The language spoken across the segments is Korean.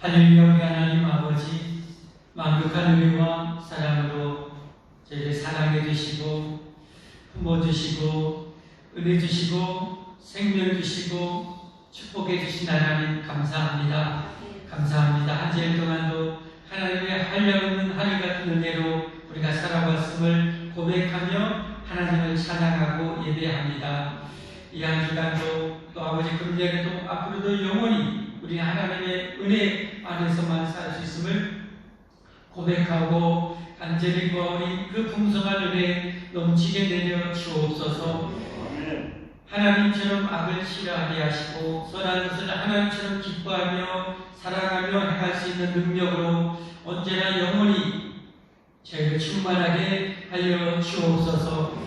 할렐루야. 우리 하나님 아버지, 만극한 은혜와 사랑으로 저희를 사랑해 주시고 품어 주시고 은혜 주시고 생명 주시고 축복해 주신 하나님 감사합니다. 감사합니다. 한 주일 동안도 하나님의 한량없는 하늘 같은 은혜로 우리가 살아왔음을 고백하며 하나님을 찬양하고 예배합니다. 이 한 주간도 또 아버지 금년에도 앞으로도 영원히 우리 하나님의 은혜 안에서만 살 수 있음을 고백하고 간절히 구하오니 그 풍성한 은혜 넘치게 내려 주옵소서. 하나님처럼 악을 싫어하게 하시고 선한 것을 하나님처럼 기뻐하며 사랑하며 행할 수 있는 능력으로 언제나 영원히 저희를 충만하게 하여 주옵소서.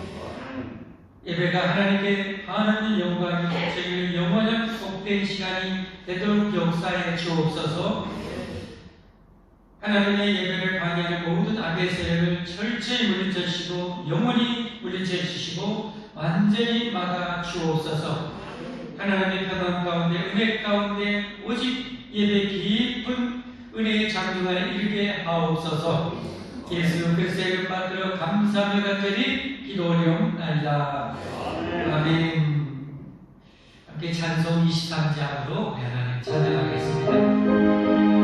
예배가 하나님께 반하는 영광이 저희를 영원한 복된 시간이 되도록 역사해 주옵소서. 하나님의 예배를 방해하는 모든 악의 세력을 철저히 물리쳐 주시고 영원히 물리쳐 주시고 완전히 막아 주옵소서. 하나님의 평안 가운데 은혜 가운데 오직 예배 깊은 은혜의 장중 안에 이르게 하옵소서. 예수 그리스도의 이름 받들어 감사하며 간절히 기도하옵나이다. 아멘. 함께 찬송 23장으로 하나님 찬양하겠습니다.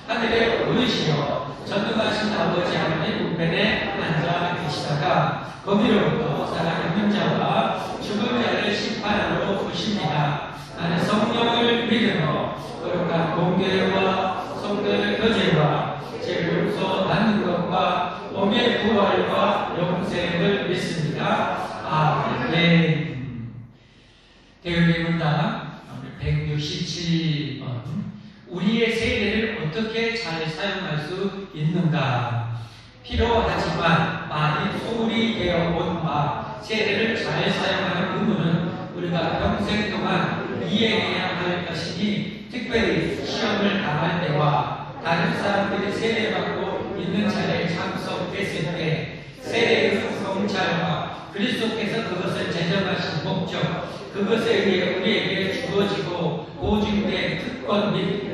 하늘에 오르시며 전능하신 아버지 하나님 우편에 앉아 계시다가 거기로부터 살아있는 자와 죽은 자를 심판하러 오십니다. 나는 성령을 믿으며 거룩한 공교회와 성도의 교제와 죄를 용서 받는 것과 몸의 부활과 영생을 믿습니다. 아멘. 대의의 문답 167번. 우리의 세대를 어떻게 잘 사용할 수 있는가? 필요하지만 많이 소홀히 되어온 바 세대를 잘 사용하는 의무는 우리가 평생 동안 이해해야 할 것이니 특별히 시험을 당할 때와 다른 사람들이 세례받고 있는 자리에 참석했을 때 세례의 성찰과 그리스도께서 그것을 제정하신 목적, 그것에 의해 우리에게 주어지고 보증된 특권 및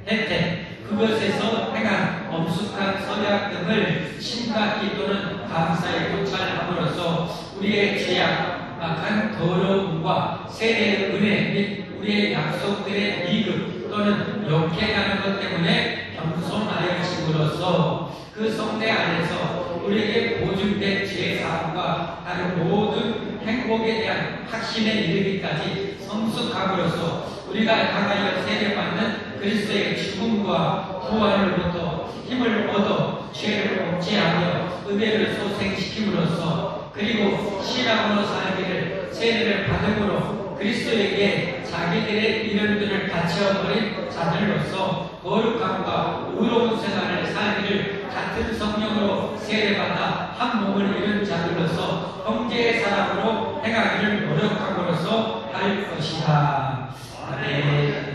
혜택, 그것에서 행한 엄숙한 서약 등을 심각히 또는 감사히 고찰함으로써 우리의 죄악한 더러움과 세례의 은혜 및 우리의 약속들의 미급 또는 역행하는 것 때문에 겸손하여짐으로써 그 성례 안에서 우리에게 보증된 죄사함과 다른 모든 행복에 대한 확신에 이르기까지 성숙함으로써 우리가 향하여 세례받는 그리스도의 죽음과 부활로부터 힘을 얻어 죄를 억제하며 은혜를 소생시킴으로써 그리고 신앙으로 살기를 세례를 받음으로 그리스도에게 자기들의 이름들을 바쳐버린 자들로서 거룩함과 의로운 생활을 살기를 같은 성령으로 세례받아 한 몸을 이룬 자들로서 형제의 사랑으로 행하기를 노력함으로써 할 것이다. 아멘.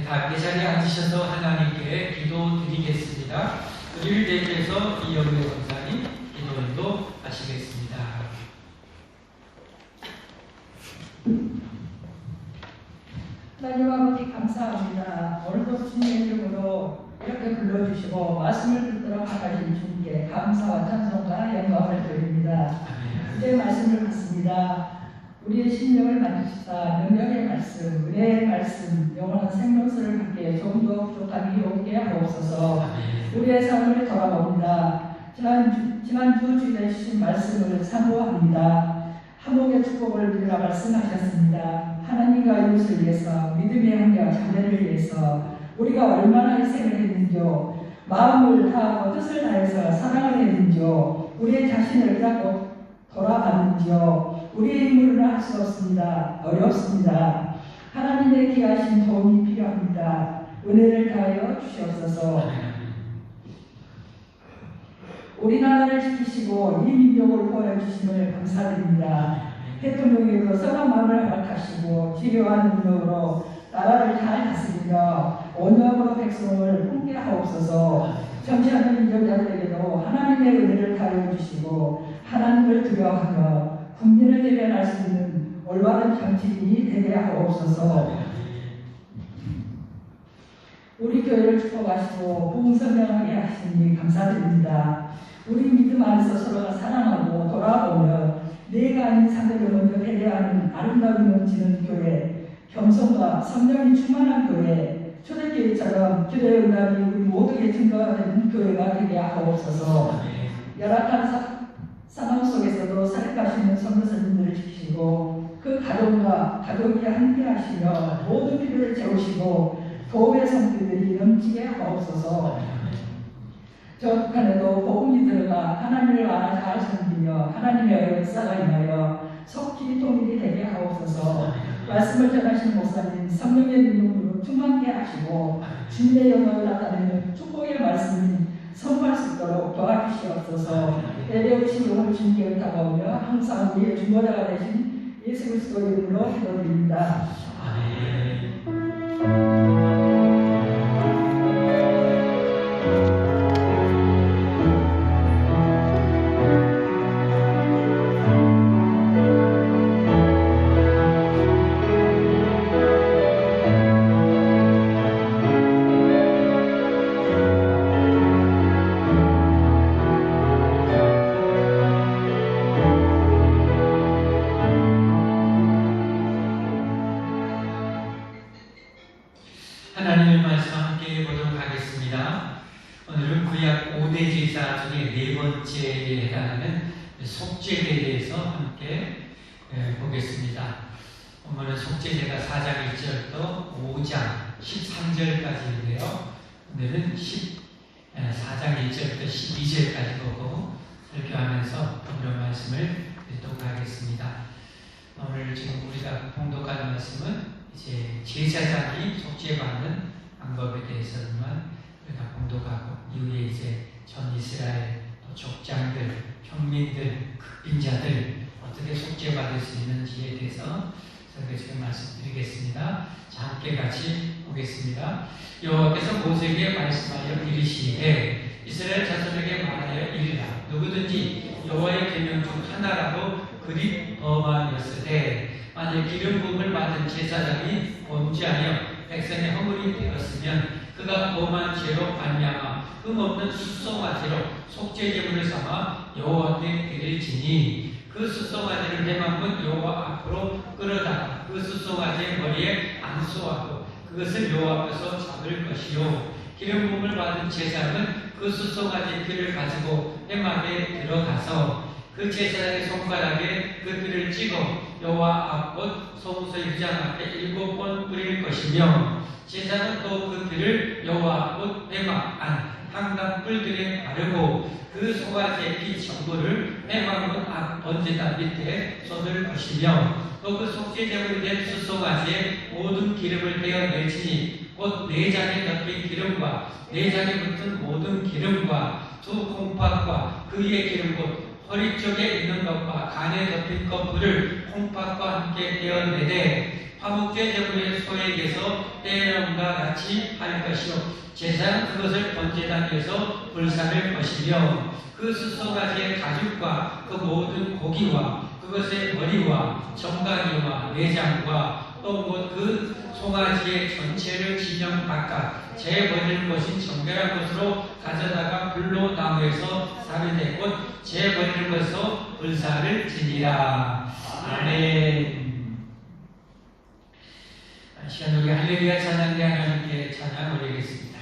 다 자리에 앉으셔서 하나님께 기도드리겠습니다. 우리를 대표해서 이영래 권사님 기도 하시겠습니다. 하나님 아버지 감사합니다. 오늘도 주님의 이름으로 이렇게 불러주시고 말씀을 듣도록 하신 주님께 감사와 찬송과 영광을 드립니다. 이제 말씀을 듣습니다. 우리의 심령을 만지시다 능력의 말씀, 은혜의 말씀, 영원한 생명수를 함께 조금도 부족함이 없게 하옵소서. 우리의 삶을 돌아봅니다. 지난주 주일에 주신 말씀을 사모합니다. 한복의 축복을 누리라 말씀하셨습니다. 하나님과 이웃을 위해서, 믿음의 형제와 자매를 위해서 우리가 얼마나 희생을 했는지요, 마음을 다하고 뜻을 다해서 사랑을 했는지요, 우리의 자신을 깨닫고 돌아봤는지요. 우리의 힘으로는 할 수 없습니다. 어렵습니다. 하나님의 귀하신 도움이 필요합니다. 은혜를 다하여 주시옵소서. 우리나라를 지키시고 이 민족을 보호해주심을 감사드립니다. 대통령님으로 선한 마음을 허락하시고 지혜와 능력으로 나라를 잘 다스리며 온유함으로 백성을 함께 하옵소서. 정치하는 민족자들에게도 하나님의 은혜를 다하여 주시고 하나님을 두려워하며 국민을 대변할 수 있는 올바른 정치인이 되게 하옵소서. 우리 교회를 축복하시고 부흥선명하게 하시니 감사드립니다. 우리 믿음 안에서 서로가 사랑하고 돌아보며 내가 아닌 상대를 먼저 배려하는 아름다움이 넘치는 교회, 겸손과 성령이 충만한 교회, 초대교회처럼 교회의 응답이 우리 모두에게 증거가 되는 교회가 되게 하옵소서. 열악한 상황 속에서도 살아가시는 선교사님들을 지키시고 그 가족이 함께 하시며 모든 필요를 채우시고 도움의 성들이 넘치게 하옵소서. 저 북한에도 복음이 들어가 하나님을 잘 섬기며 하나님의 역사가 임하여 속히 통일이 되게 하옵소서. 말씀을 전하시는 목사님 성령의 능력으로 충만케 하시고 주님의 영광을 나타내는 축복의 말씀이 선포할 수 있도록 도와주시옵소서. 내려오신 영을 주님께 의탁하오며 항상 우리의 중보자가 되신 예수 그리스도 이름으로 기도드립니다. 하나님의 말씀 함께 보도록 하겠습니다. 오늘은 구약 5대 제사 중에 네 번째에 해당하는 속죄제에 대해서 함께 보겠습니다. 오늘은 속죄제가 4장 1절부터 5장 13절까지인데요. 오늘은 4장 1절부터 12절까지 보고 설교하면서 오늘 말씀을 듣도록 하겠습니다. 오늘 지금 우리가 봉독하는 말씀은 이제 제사장이 속죄받는 방법에 대해서만 우리가 봉독하고 이후에 이제 전 이스라엘 족장들, 평민들, 극빈자들 어떻게 속죄받을 수 있는지에 대해서 저희가 지금 말씀드리겠습니다. 자, 함께 같이 보겠습니다. 여호와께서 모세에게 말씀하여 이르시되 이스라엘 자손에게 말하여 이르라. 누구든지 여호와의 계명 중 하나라도 그리 범하였으되 만일 기름 부음을 받은 제사장이 범죄하여 백성의 허물이 되었으면 그가 범한 죄로 말미암아 흠없는 수송아지로 속죄제물을 삼아 여호와께 드릴지니 그 수송아지를 대만문 여호와 앞으로 끌어다가 그 수송아지의 머리에 안수하고 그것을 여호와 앞에서 잡을 것이요 기름 부음을 받은 제사장은 그 수송아지 피를 가지고 회막에 들어가서 그 제사장의 손가락에 그 피를 찍어 여호와 앞 곧 성소 유장 앞에 7번 뿌릴 것이며 제사는 또 그 피를 여호와 곧 회막 안 항당 뿔들에 바르고 그 송아지의 피 전부를 회막문 앞 번제단 밑에 쏟을 것이며 또 그 속죄제물이 된 수송아지의 모든 기름을 떼어내지니 곧 내장에 덮인 기름과 내장에 붙은 모든 기름과 두 콩팥과 그 위의 기름 곧 허리 쪽에 있는 것과 간에 덮인 것들을 콩팥과 함께 떼어내되 화목제 제물의 소액에서 떼어놓음과 같이 할 것이요 제사는 그것을 번제단 위에서 불사를 것이며 그 수송아지의 가죽과 그 모든 고기와 그것의 머리와 정강이와 내장과 또 그 송아지의 전체를 진영 바깥 재버릴 것인 정결한 것으로 가져다가 불로 나무에서 사르되 곧 재버릴 것으로 불사를 지니라. 아멘. 시간 우리 할렐루야 찬양대 하나님께 찬양 올리겠습니다.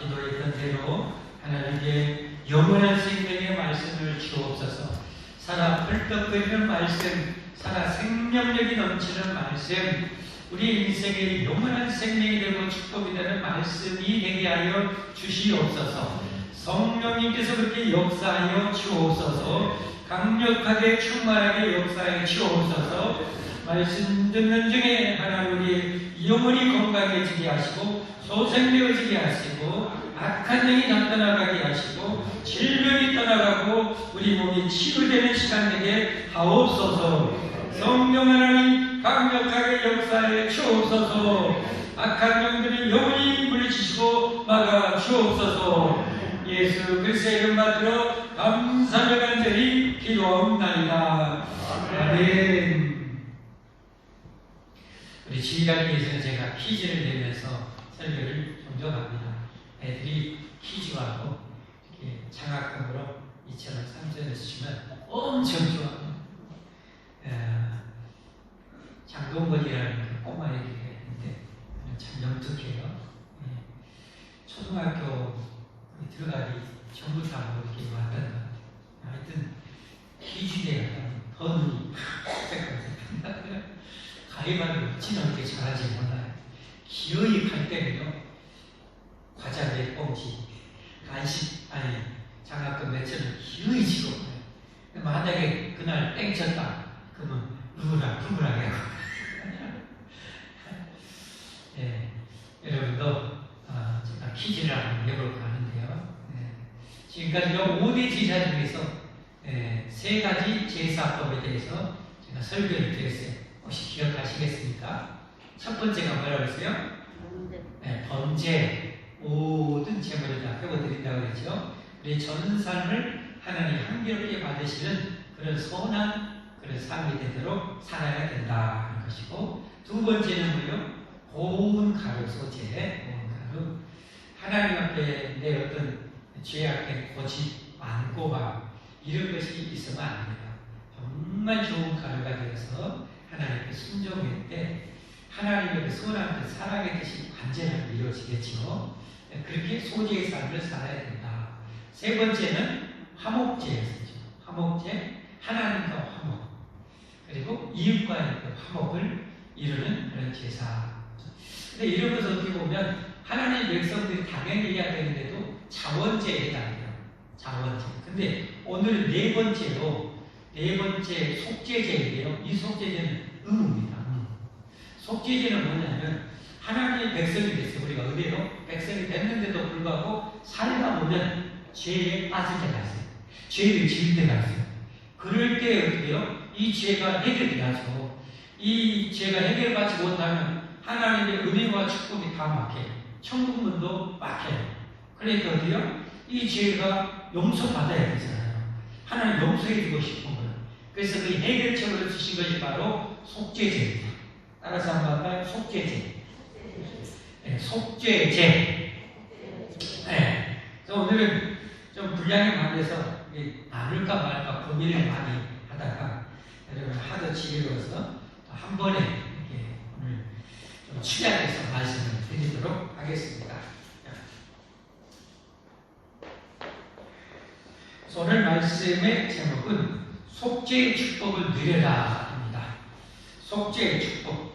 기도했던 대로 하나님께 영원한 생명의 말씀을 주옵소서. 살아 펄떡거리는 말씀, 살아 생명력이 넘치는 말씀, 우리 인생의 영원한 생명이 되고 축복이 되는 말씀이 되게 하여 주시옵소서. 성령님께서 그렇게 역사하여 주옵소서. 강력하게 충만하게 역사하여 주옵소서. 말씀 듣는 중에 하나님 우리 영혼이 건강해지게 하시고 소생되어지게 하시고 악한 영이 다 떠나가게 하시고 질병이 떠나가고 우리 몸이 치유되는 시간 되게 하옵소서. 성령 하나님 강력하게 역사해 주옵소서. 악한 영들을 영원히 물리치시고 막아 주옵소서. 예수 그리스도의 이름 받들어 감사를 간절히 기도하옵나이다. 아멘. 우리 지휘관님께서는 제가 퀴즈를 내면서 설교를 종종 합니다. 애들이 퀴즈하고 이렇게 장학금으로 2,000원, 3,000원 주시면 엄청 좋아합니다. 장동건이라는 그 꼬마 애기가 있는데 참 영특해요. 초등학교 들어가기 전부터 이렇게 왔던 것 같아요. 하여튼 퀴즈대가 더 눈이 팍 가위바위보 어찌나 이렇게 잘하지 몰라요. 기어이 갈 때는요, 과자 몇 봉지, 간식, 아니, 장학금 몇천원 기어이 지고 가요. 만약에 그날 땡쳤다, 그러면 누구라게 하고. 예, 여러분도 제가 퀴즈를 한번 내볼까 하는데요. 지금까지 5대 제사 중에서 3가지 제사법에 대해서 제가 설교를 드렸어요. 혹시 기억하시겠습니까? 첫 번째가 뭐라고 했어요? 번제. 모든 제물을 다 회고드린다고 그랬죠. 우리 전삶을 하나님 한결롭게 받으시는 그런 선한 그런 삶이 되도록 살아야 된다 하는 것이고, 두 번째는 뭐요? 고운 가루 소재. 고운 가루. 하나님 앞에 내 어떤 죄악된 고집, 완고함 이런 것이 있으면 안 돼요. 정말 좋은 가루가 되어서 하나님께 순종할 때 하나님의 선한 그 사랑의 뜻이 완전하게 이루어지겠죠. 그렇게 소재의 삶을 살아야 된다. 세 번째는 화목제였죠. 화목제, 하나님과 화목, 그리고 이웃과의 그 화목을 이루는 그런 제사. 근데 이런 것을 어떻게 보면 하나님의 백성들이 당연히 해야 되는데도 자원제에 해당해요. 자원제. 근데 오늘 네 번째 속죄제인데요. 이 속죄제는 의무입니다. 속죄제는 뭐냐면 하나님의 백성이 됐어요. 우리가 의대로 백성이 됐는데도 불구하고 살다 보면 죄에 빠질 때가 있어요. 죄를 지을 때가 있어요. 그럴 때 어떻게 해요? 이 죄가 해결이 나죠. 이 죄가 해결받지 못하면 하나님의 은혜와 축복이 다 막혀요. 천국문도 막혀요. 그러니까 어디요? 이 죄가 용서받아야 되잖아요. 하나님 용서해주고 싶은 거예요. 그래서 그 해결책으로 주신 것이 바로 속죄제입니다. 따라서 한번 할까요? 속죄제. 네, 속죄제. 네. 그래서 오늘은 좀 분량이 많아서 나눌까 말까 고민을 많이 하다가 여러분 하도 지혜로워서 한 번에 이렇게 오늘 좀 취약해서 말씀을 드리도록 하겠습니다. 오늘 말씀의 제목은 속죄의 축복을 누려라 입니다. 속죄의 축복.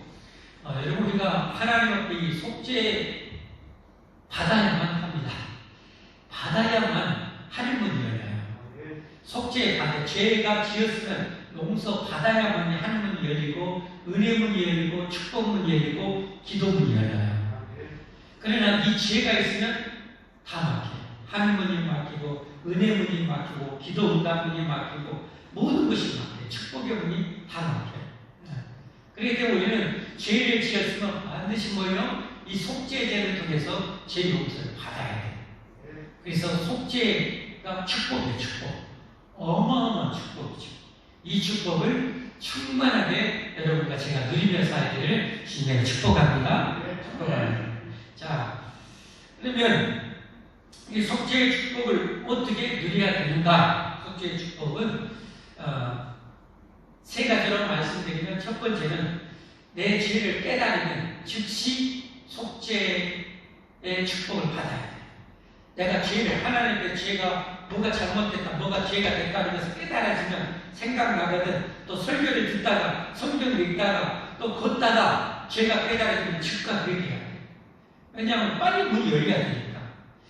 여러분 우리가 하나님 앞에 이 속죄 받아야만 합니다. 받아야만 하늘문이 열려요. 속죄 받아 죄가 지었으면 용서 받아야만 하늘문이 열리고 은혜문이 열리고 축복문이 열리고 기도문이 열려요. 그러나 이 죄가 있으면 다 막혀요. 하늘문이 막히고 은혜문이 막히고 기도 응답문이 막히고 모든 것이 막혀요. 축복의 문이 다 막혀요. 그렇기 때문에 우리는 죄를 지었으면 반드시 뭐예요? 이 속죄제를 통해서 죄 용서를 받아야 돼요. 그래서 속죄가 축복이에요. 축복. 어마어마한 축복이죠. 이 축복을 충만하게 여러분과 제가 누리며 살기를 주님의 축복합니다. 축복합니다. 자, 그러면 이 속죄의 축복을 어떻게 누려야 되는가? 속죄의 축복은 세 가지로 말씀드리면, 첫 번째는 내 죄를 깨달으면 즉시 속죄의 축복을 받아야 돼. 내가 죄를, 하나님의 죄가 뭐가 잘못됐다, 뭐가 죄가 됐다는 것을 깨달아지면 생각나거든. 또 설교를 듣다가 성경 읽다가 또 걷다가 죄가 깨달아지면 즉각 회개해야 돼. 왜냐하면 빨리 문이 열려야 되니까.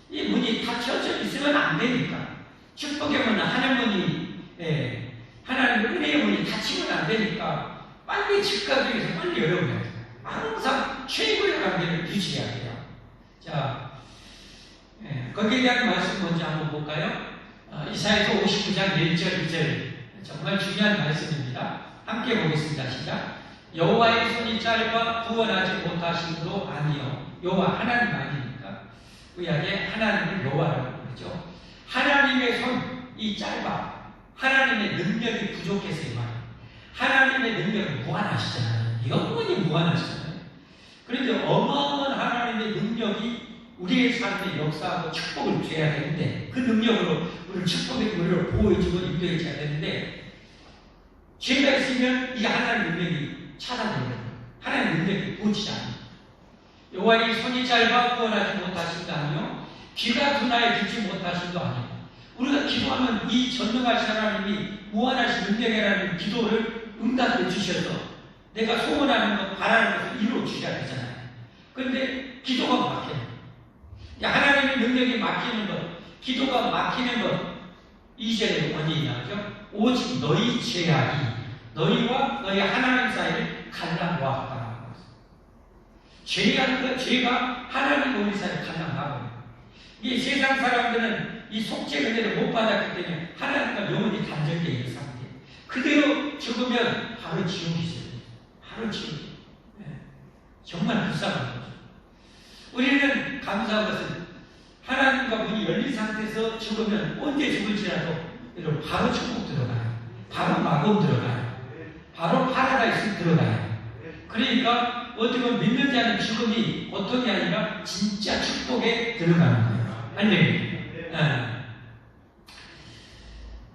이 문이 닫혀져 있으면 안 되니까. 축복의 문은 하나님의 은혜의 문이 닫히면 안 되니까 빨리 즉각에서 빨리 열어버려야 돼요. 항상 최고의 관계를 유지해야 돼요. 자, 거기에 대한 말씀 먼저 한번 볼까요? 이사야서 59장 1절 2절 정말 중요한 말씀입니다. 함께 보겠습니다. 시작. 여호와의 손이 짧아 구원하지 못하심으로 아니요. 여호와 하나님 아니니까 구약에 하나님을 여호와라고 그러죠. 하나님의 손이 짧아. 하나님의 능력이 부족해서 이 말이에요. 하나님의 능력은 무한하시잖아요. 영원히 무한하시잖아요. 그런데 어마어마한 하나님의 능력이 우리의 삶에 역사하고 축복을 줘야 되는데 그 능력으로 우리를 축복의 우리를 보호해주고 인도해줘야 되는데 죄가 있으면 이 하나님의 능력이 차단되는 거예요. 하나님의 능력이 보이지 않아요. 여호와의 손이 짧아 구원하지 못하신도 아니요 귀가 둔하여 듣지 못하신도 아니요. 우리가 기도하면 이 전능하신 하나님이 무한하신 능력이라는 기도를 응답해 주셔서 내가 소원하는 것 바라는 것을 이루어 주셔야 되잖아요. 그런데 기도가 막혀요. 하나님의 능력이 막히는 것, 기도가 막히는 것, 2절에 어디 나오죠? 오직 너희 죄악이 너희와 너희 하나님 사이를 갈라놓았다. 죄가 하나님 우리 사이를 갈라놔버려요. 이 세상 사람들은 이 속죄 은혜를 못 받았기 때문에 하나님과 영원히 단절되어 있는 상태. 그대로 죽으면 바로 지옥이죠. 바로 지옥이에요. 정말 불쌍한 거죠. 우리는 감사한 것은 하나님과 문이 열린 상태에서 죽으면 언제 죽을지라도 여러분 바로 천국 들어가요. 바로 마검 들어가요. 바로 파라다이스 들어가요. 그러니까 어떻게 보면 믿는 자는 죽음이 고통이 아니라 진짜 축복에 들어가는 거예요. 할렐루야.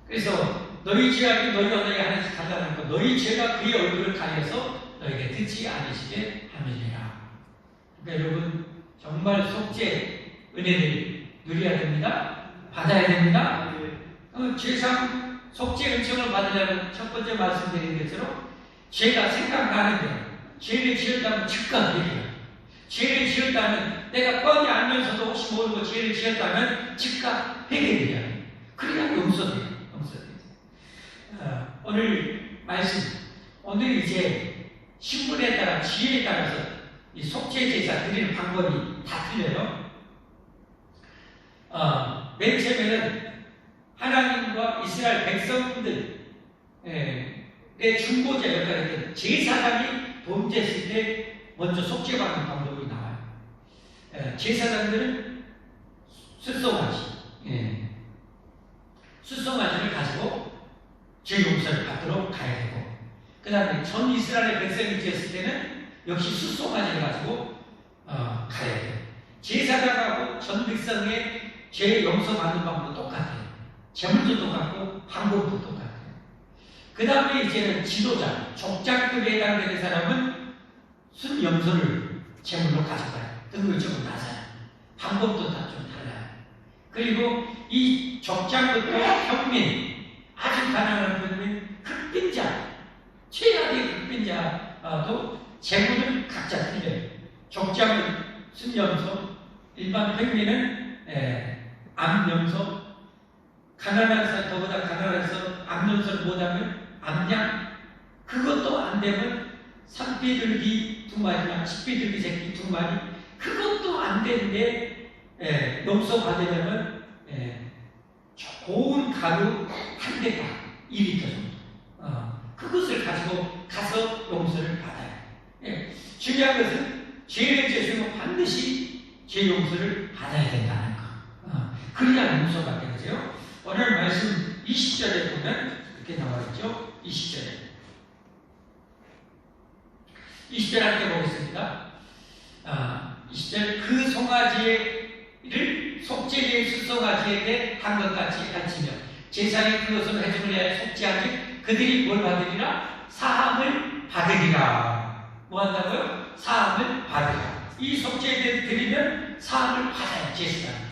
그래서 너희 죄악이 너희와 너희 하나씩 달라는 것, 너희 죄가 그의 얼굴을 가려서 너에게 듣지 않으시게 함이니라. 그러니까 여러분 정말 속죄 은혜를 누려야 됩니다. 받아야 됩니다. 죄상 속죄 은총을 받으려면 첫 번째 말씀드린 것처럼 죄가 생각나는데 죄를 지었다면 즉각 회개해요. 죄를 지었다면 내가 뻔히 알면서도 혹시 모르고 죄를 지었다면 즉각 회개해야 해요. 그래야 용서돼요. 오늘 말씀, 오늘 이제 신분에 따라 지혜에 따라서 이 속죄 제사 드리는 방법이 다 틀려요. 맨 처음에는 하나님과 이스라엘 백성들의 중보자 역할을 했던 제사장이 범죄했을 때 먼저 속죄받는 방법이 나와요. 제사장들은 숫송아지를 가지고 죄 용서를 받도록 가야 되고, 그 다음에 전 이스라엘 백성이 지었을 때는 역시 숫송아지를 가지고 가야 돼요. 제사장하고 전 백성의 죄 용서 받는 방법도 똑같아요. 제물도 똑같고 방법도 똑같아요. 그 다음에 이제는 지도자, 족장급에 해당되는 사람은 순염소를 제물로 가져가요. 등을 조금 낮아요. 방법도 다 좀 달라요. 그리고 이 족장부터 평민, 아주 가난한 분은 흑빈자, 최악의 흑빈자도 제물은 각자 틀려요. 족장은 순염소, 일반 평민은 암염소, 가난한 사람, 더보다 가난한 사람 암염소를 못하면 암양, 그것도 안 되면 산비둘기 2마리나 식비둘기 새끼 2마리, 그것도 안 되는데 용서 받으려면 고운 가루 한 대당 2리터 정도, 그것을 가지고 가서 용서를 받아요. 중요한 것은 죄를 지으면 반드시 죄 용서를 받아야 된다는 거. 그래야 용서가 되죠. 오늘 말씀 20절에 보면 이렇게 나와 있죠. 20절 함께 보겠습니다. 20절 그 송아지를 속죄제의 숫송아지에게 한 것 같이 가르치며 제사장이 그것을 해주려 하여 속죄하지 그들이 뭘 받으리라? 사함을 받으리라. 뭐 한다고요? 사함을 받으리라. 이 속죄제를 드리면 사함을 받아요. 제사장.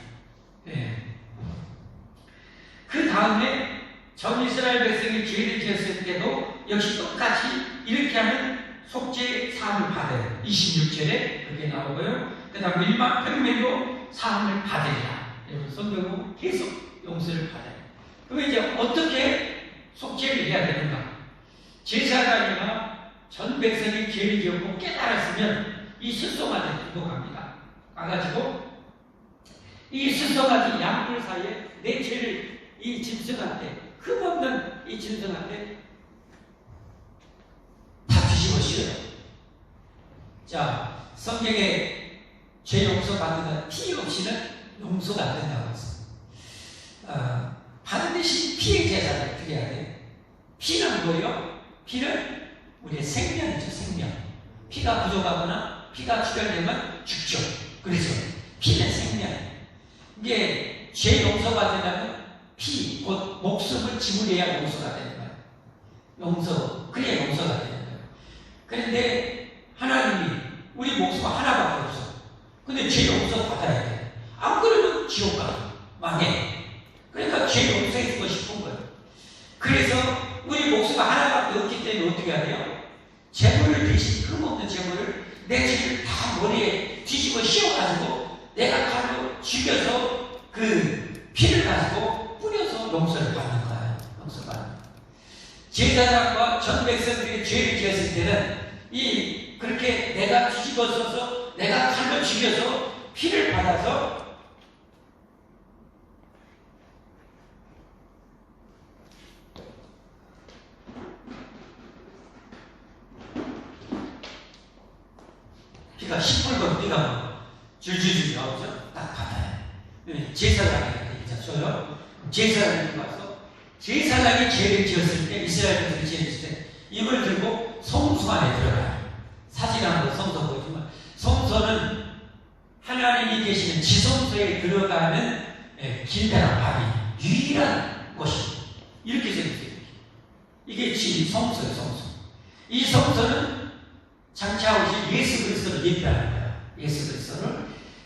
그 다음에 전 이스라엘 백성이 죄를 지었을 때도 역시 똑같이 이렇게 하면 속죄 사함을 받아요. 26절에 그렇게 나오고요. 그 다음 일반 평면도 사함을 받으리라. 여러분 성경은 계속 용서를 받아요. 그럼 이제 어떻게 속죄를 해야 되는가? 제사장이나 전 백성이 죄를 지었고 깨달았으면 이 스송아지 등록합니다. 가가지고 이 스송아지 양뿔 사이에 내 죄를 이 짐승한테, 흠없는 이 짐승한테 다 뒤집어 씌워요. 자, 성경에 죄 용서 받는 피 없이는 용서가 안 된다고 했어요. 반드시 피의 제사를 드려야 돼요. 피는 뭐예요? 피는 우리의 생명이죠, 생명. 피가 부족하거나 피가 출혈되면 죽죠. 그래서 피는 생명. 이게 죄 용서가 되려면 피, 곧 목숨을 지불해야 용서가 되는 거예요. 용서, 그래야 용서가 되는 거예요. 그런데 하나님이 우리 목숨 하나밖에 없어. 근데 죄 용서 받아야 돼. 안 그러면 지옥 가. 망해. 그러니까 죄 용서해주고 싶은 거예요. 그래서 우리 목숨 하나밖에 없기 때문에 어떻게 해야 돼요? 재물을 대신 흠없는 재물을 내 죄를 다 머리에 뒤집어 씌워가지고 내가 칼로 죽여서 그 피를 가지고 뿌려서 용서를 받는 거예요. 용서 받는 거예요. 제사장과 전 백성들이 죄를 지었을 때는 그렇게 내가 뒤집어 써서 내가 칼로 죽여서 피를 받아서 피가 시뻘건 피가 줄줄줄 나오죠? 딱 받아요. 제사장이 되겠죠. 제사장이 와서 제사장이 죄를 지었을 때, 이스라엘 백성이 죄를 지었을 때 이걸 들고 성소 안에 들어가요. 사진 한번 성소 보지만 성소는 하나님이 계시는 지성소에 들어가는 길다란 밤이 유일한 곳이 이렇게 생겼어요. 이게 성소예요, 성소. 이 성소는 장차오실 예수 그리스도를 예표하는 거예요.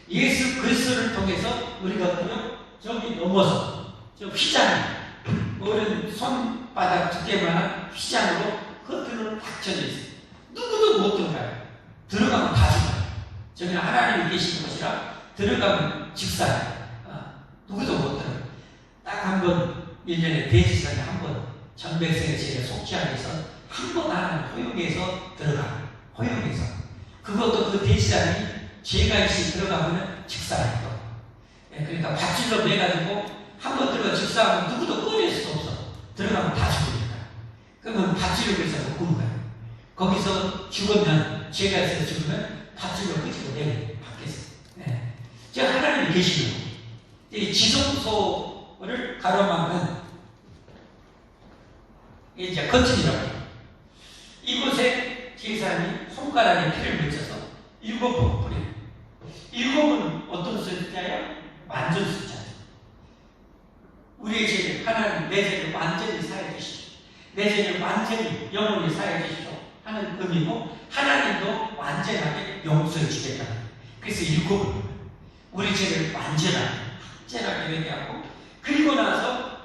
예수 그리스도를 통해서 우리가 어떠요? 저기 넘어서 저 휘장, 어른 손바닥 두께만한 휘장으로 겉으로 닫혀져 있어요. 누구도 못 들어가요. 들어가면 다 죽어요. 저기는 하나님이 계시는 곳이라 들어가면 직사예요. 누구도 못 들어요. 딱 한 번 1년에 대지선에 한 번 전백성의 죄를 속죄하기 위해서 한 번 하나님 허용해서 들어가요. 허용해서. 그것도 그 대지장이 죄가 있이 들어가면 직사예요. 그러니까 밧줄로 매가지고 한 번 들어가 직사하면 누구도 꺼낼 수 없어. 들어가면 다 죽으니까. 그러면 밧줄로 그래서 묶은 거예요. 거기서 죽으면, 죄가 있어서 죽으면 밧줄로 끄집어 내요. 밖에서. 저 하나님이 계시는 거예요. 이 지성소를 가로막는 이제 거칠이라고 해요. 이곳에 제사장이 손가락에 피를 묻혀서 7번 뿌려요. 7은 어떤 숫자예요? 완전 숫자예요. 우리의 죄를, 하나님 내 죄를 완전히 사해 주시오. 내 죄를 완전히 영원히 사해 주시오 하는 의미고, 하나님도 완전하게 용서해 주겠다. 그래서 7은 우리 죄를 완전하게 얘기하고, 그리고 나서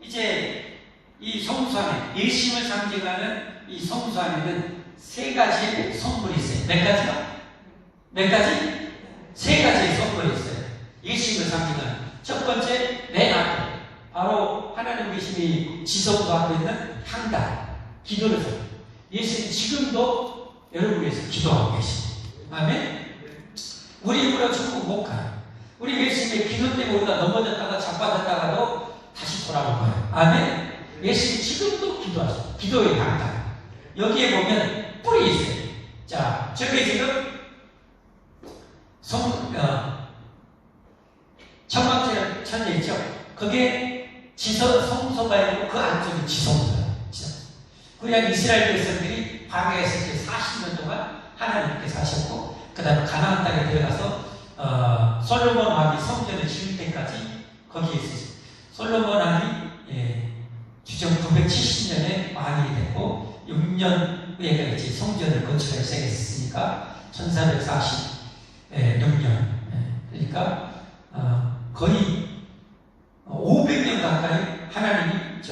이제 이 성소 안에 예심을 상징하는 이 성소 안에는 3가지의 선물이 있어요. 몇 가지요? 몇 가지? 3가지의 선물이 있어요. 예심을 상징하는. 첫 번째, 맨 앞에 바로 하나님 계심이 지성소 앞에 있는 향단, 기도를 해요. 예수님 지금도 여러분 위해서 기도하고 계십니다. 아멘? 우리 입으로 전부 못 가요. 우리 예수님의 기도 때문에 우리가 넘어졌다가 자빠졌다가도 다시 돌아올 거예요. 아멘? 예수님 지금도 기도하세요. 기도의 향단. 여기에 보면 뿔이 있어요. 자, 저게 지금 청광천 천에 있죠? 그게 성소가 있고 그 안쪽이 지성소예요. 그냥 이스라엘 백성들이 방해했을 때 40년 동안 하나님께서 하셨고, 그 다음에 가나안 땅에 들어가서 솔로몬 왕이 성전을 지을 때까지 거기에 있었어요. 솔로몬 왕이 주정 970년에 왕이 됐고 6년 후에 이제 성전을 건축하기 시작했으니까 1446년. 그러니까 거의 500년 가까이 하나님이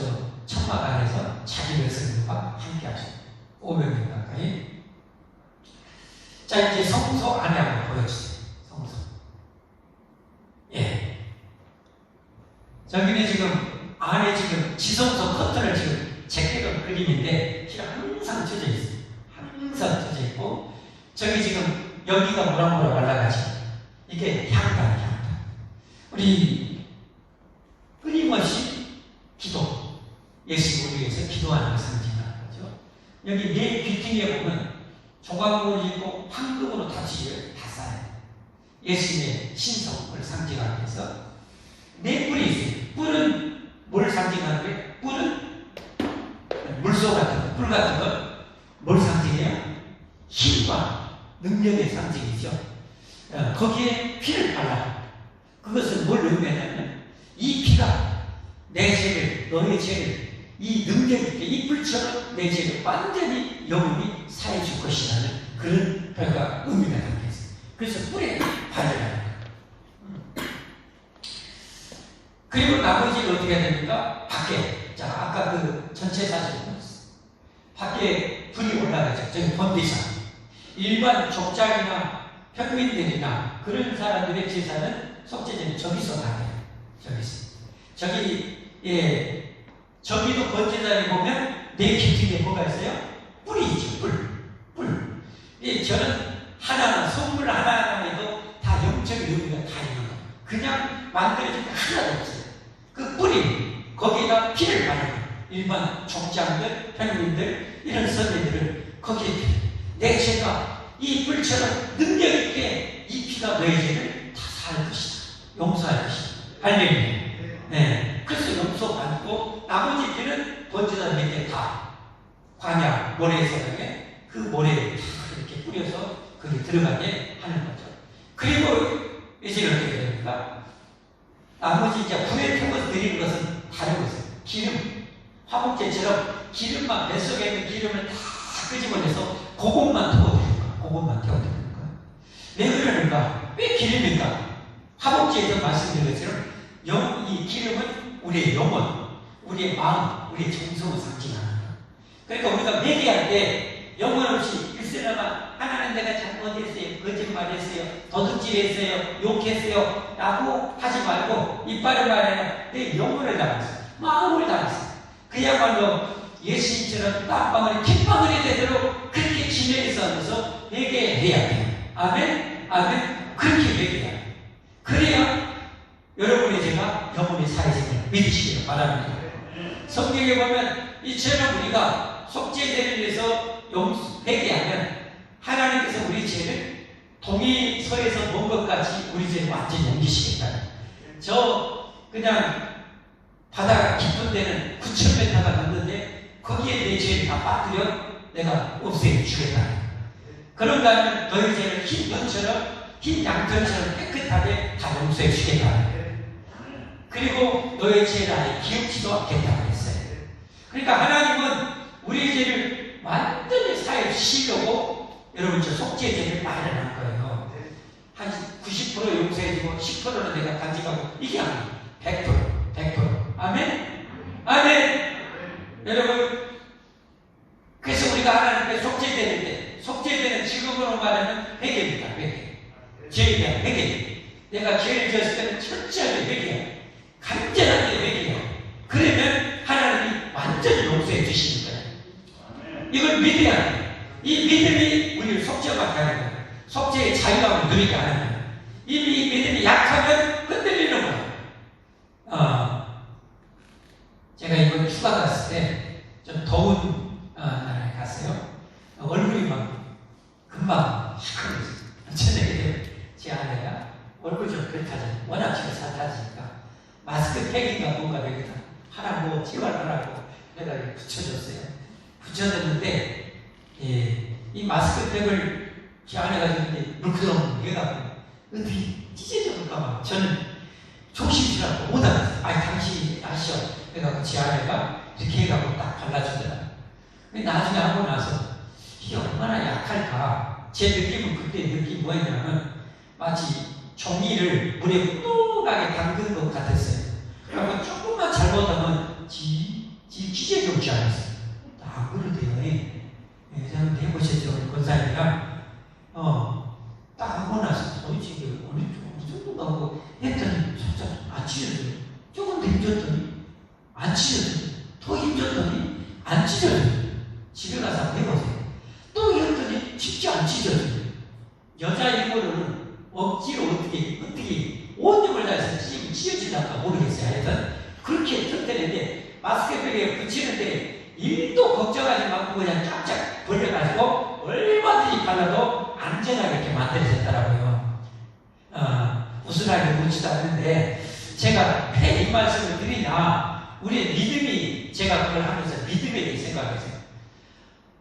자, 이제 성소 안에 한번 보여주세요. 성소. 예. 저기는 지금 안에 지금 지성소 커튼을 지금 제껴놓은 그림인데 피가 항상 젖어 있어요. 항상 젖어 있고, 저기 지금 여기가 모락모락 말라가지고 이게 향단. 우리 끊임없이 기도, 예수 우리 위해서 기도하는 걸 상징하는 거죠. 여기 내 귀퉁이에 보면 조각으로 있고 황금으로 다 쌓여요. 예수님의 신성을 상징하기 위해서 네 뿔이 있어요. 뿔은 뭘 상징하는 거예요? 뿔은 물소 같은 거, 뿔 같은 거 뭘 상징해요? 힘과 능력의 상징이죠. 거기에 피를 발라. 그것은 뭘 의미하냐면 이 피가 내 죄를, 너의 죄를 이 능력 있게 이 뿔처럼 내 죄를 완전히 영원히 사해 줄 것이라는 그런 별과 의미가 담겨 있어요. 그래서 뿔에 발라야 해요. 그리고 나머지는 어떻게 해야 됩니까? 밖에. 자, 아까 그 전체 사진을 보였어요. 밖에 불이 올라가죠. 저기 번비상. 일반 족장이나 평민들이나 그런 사람들의 제사는 속죄제는 저기서 나요. 저기서. 저기, 예. 저기도 번제단에 보면 내 귀퉁이에 뭐가 있어요? 뿔이 있죠. 뿔. 예, 저는 하나하나, 선물 하나하나에도 다 영적인 의미가 다 있는 거예요. 그냥 만들어진 게 하나도 없어요. 그 뿔이 거기에다 피를 바르고 일반 족장들, 평민들, 이런 선배들은 거기에 내 죄가 이 뿔처럼 능력 있게 이 피가 너의 죄를 다 살 것이다. 용서할 것이다. 할렐루야. 네. 그래서 용서받고 나머지 피는 번제단 밑에 다 광야 모래사장에 그 모래를 다 이렇게 뿌려서 거기 들어가게 하는 거죠. 그리고 이제 어떻게 됩니까? 나머지 이제 불에 태워서 드리는 것은 다른 것은 기름, 화목제처럼 기름만 뱃속에 있는 기름을 다 끄집어내서 그것만 태워드리는 거야. 그것만 태워드리는 거야. 왜 그러는가? 왜 기름일까? 화목제에서 말씀드린 것처럼 이 기름은 우리의 영혼, 우리의 마음, 우리의 정성을 상징하는 거야. 그러니까 우리가 회개할 때 영혼 없이 일세라만 하나님 내가 잘못했어요, 거짓말했어요, 도둑질했어요, 욕했어요 라고 하지 말고 이빨을 말해야 내 영혼을 담았어요. 마음을 담았어요. 그야말로 예수님처럼 땀방울이 핏방울이 되도록 그렇게 지내서 하면서 회개해야 돼요. 아멘? 아멘? 그렇게 회개해야 돼요. 그래야 여러분의 죄가 영혼의 사회생활을 믿으시기를 바랍니다. 성경에 보면 이처럼 우리가 속죄제를 위해서 회개하면 하나님께서 우리 죄를 동의서에서 본 것 같이 우리 죄를 완전히 옮기시겠다. 저 그냥 바다 깊은 데는 9,000m가 넘는데 거기에 내 죄를 다 빠뜨려 내가 없애 주겠다. 그런가 하면 너희 죄를 흰 연처럼 흰 양털처럼 깨끗하게 다 용서해 주겠다. 그리고 너의 죄를 아예 기억지도 않겠다고 했어요. 그러니까 하나님은 우리의 죄를 완전히 사해 주시려고 여러분 저 속죄제를 마련한 거예요. 한 90% 용서해주고 10%는 내가 간직하고 이게 아니에요. 100%. 아멘? 아멘? 여러분, 그래서 우리가 하나님께 속죄되는데, 속죄되는 지금으로 말하면 회개입니다. 회개. 죄에 대한 회개. 내가 죄를 지었을 때는 철저하게 회개해요. 간절하게 회개해요. 그러면 하나님이 완전히 용서해 주시는 거예요. 이걸 믿어야 돼요. 이 믿음이 우리를 속죄하게 하는 거예요. 속죄의 자유함을 누리게 하는 거예요. 이미 믿음이 약하면 흔들리는 거예요. 제가 이번 휴가 갔을 때 좀 더운 나라에 갔어요. 얼굴이 막 금방 시커매졌어요. 저녁에 제 아내가 얼굴 좀 그렇다잖아요. 워낙 지금 살 마스크 팩인가 뭔가 여기다 하라고 제발하라고 내가 붙여줬어요. 붙여줬는데 이 마스크팩을 제 아내가 줬는데 물끄덩 해가지고 어떻게 찢어져볼까봐 저는 조심스럽고 못 알았어요. 아니 당신이 아시오. 그래가지고 제 아내가 이렇게 해가지고 딱 발라주더라. 나중에 하고 나서 이게 얼마나 약할까. 제 느낌은 그때 느낌이 뭐였냐면 마치 종이를 물에 후하게 담근 것 같았어요. 그러니까 조금만 잘못하면 찢어질 줄 알았어요. 안 그러대요. 저는 해보셨죠? 권사님이랑 직접 찢어져요. 여자 이모는 억지로 어떻게 온 힘을 다해서 찢어지다가 모르겠어요. 하여튼 그렇게 튼튼한데 마스크팩에 붙이는데 일도 걱정하지 말고 그냥 쫙쫙 벌려가지고 얼마든지 발라도 안전하게 이렇게 만들어졌더라고요. 우스하게 묻지도 않는데 제가 왜 이 말씀을 드리냐, 우리의 믿음이, 제가 그걸 하면서 믿음에 대해 생각했어요.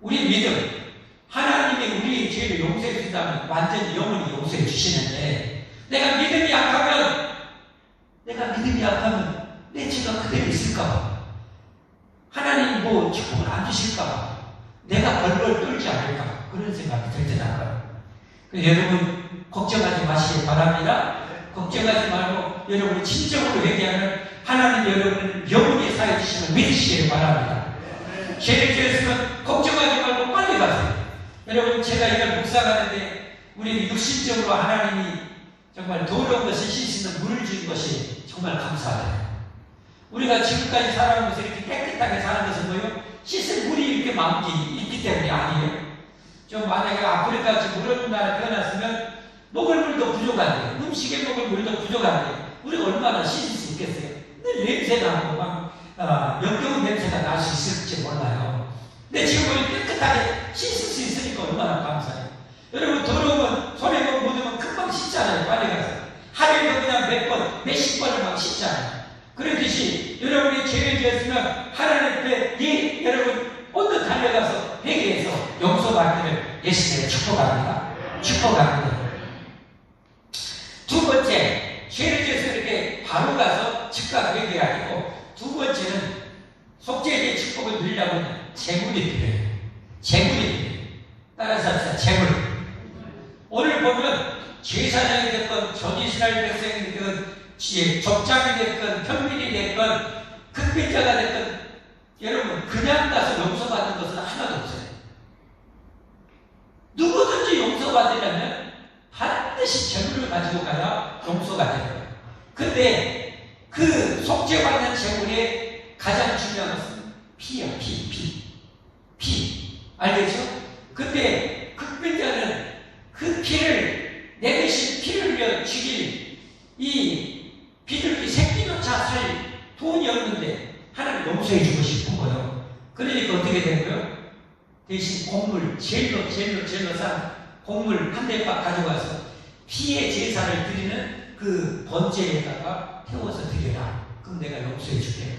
우리 믿음, 하나님이 우리의 죄를 용서해 주신다면 완전히 영원히 용서해 주시는데, 내가 믿음이 약하면 내 죄가 그대로 있을까봐, 하나님이 뭐 축복을 안 주실까봐, 내가 벌벌 떨지 않을까, 그런 생각이 들더라고요. 여러분 걱정하지 마시기 바랍니다. 걱정하지 말고 여러분이 진정으로 회개하면 하나님 여러분을 영원히 사해 주심을 믿으시기를 바랍니다. 죄를 지었으면 걱정하지 말고 빨리 가세요. 여러분, 제가 이걸 묵상하는데 우리 육신적으로 하나님이 정말 더러운 것을 씻는 물을 준 것이 정말 감사하다. 우리가 지금까지 살아오면서 이렇게 깨끗하게 사는 것은 뭐예요? 씻을 물이 이렇게 많기 있기 때문이 아니에요. 좀 만약에 아프리카 같이 물 없는 나라에 태어났으면 먹을 물도 부족한데, 음식에 먹을 물도 부족한데 우리가 얼마나 씻을 수 있겠어요? 늘 냄새나고 막 역겨운 냄새가 날 수 있을지 몰라요. 근데 지금 우리 깨끗하게 씻을 수 있으니까 얼마나 감사해요. 여러분, 더러우면 손에 묻으면 금방 씻잖아요. 빨리 가서 하루에도 그냥 몇 번, 몇십 번을 막 씻잖아요. 그렇듯이 여러분이 죄를 지었으면 하나님 앞에 여러분 오늘 달려가서 회개해서 용서받기를 예수님의 축복합니다. 축복합니다. 두 번째, 죄를 지어서 이렇게 바로 가서 즉각 회개하고, 두 번째는 속죄의 축복을 누리려고 하면 재물이 필요해요. 재물이 필요해요. 따라서 합시다. 재물. 오늘 보면 제사장이 됐건 전이스라엘 백성이 됐건 족장이 됐건 평민이 됐건 극빈자가 됐건 여러분 그냥 가서 용서받는 것은 하나도 없어요. 누구든지 용서받으려면 반드시 재물을 가지고 가야 용서가 돼요. 근데 그 속죄받는 재물의 가장 중요한 것은 피예요. 피. 알겠죠? 근데 극빈자는 그 피를, 내 대신 피를 흘려 죽일 이 비둘기 새끼조차 살 돈이 없는데 하나님 용서해 주고 싶은 거예요. 그러니까 어떻게 된 거예요? 대신 곡물, 제일로 싼 곡물 한 대박 가져가서 피의 제사를 드리는 그 번제에다가 태워서 드려라. 그럼 내가 용서해 줄게.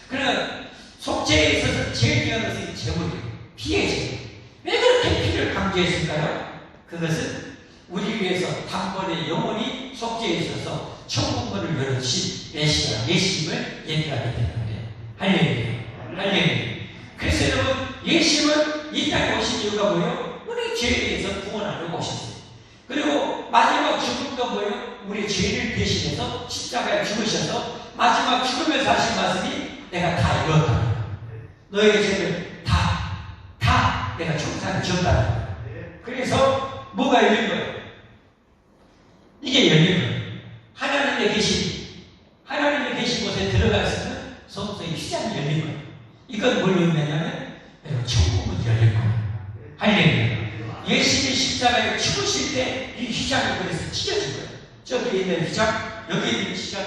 그러나 속죄에 있어서 제일 중요한 것은 제물이에요. 피의 제물. 왜 그렇게 피를 강조했을까요? 그것은 우리 위해서 단번에 영원히 속죄에 있어서 천국문을 열어주신 메시아 예수님을 얘기하게 되는 거예요. 할렐루야. 그래서 여러분, 예수님은 이 땅에 오신 이유가 뭐예요? 우리 죄에 대해서 구원하려고 오셨어요. 그리고 마지막 죽음도 뭐예요? 우리 죄를 대신해서 십자가에 죽으셔서 마지막 죽으면서 하신 말씀이 내가 다 이뤘다. 너희의 죄를 다 내가 청산해 줬다. 그래서 뭐가 열린 거예요? 이게 열린 거예요. 하나님의 계신 곳에 들어갔으면 성소의 휘장이 열린 거예요. 이건 뭘 의미하냐면 천국은 열린 거예요. 할렐루야. 예수님이 십자가에 죽으실 때 이 휘장이 그래서 찢어진 거예요. 저기 있는 휘장, 여기 있는 휘장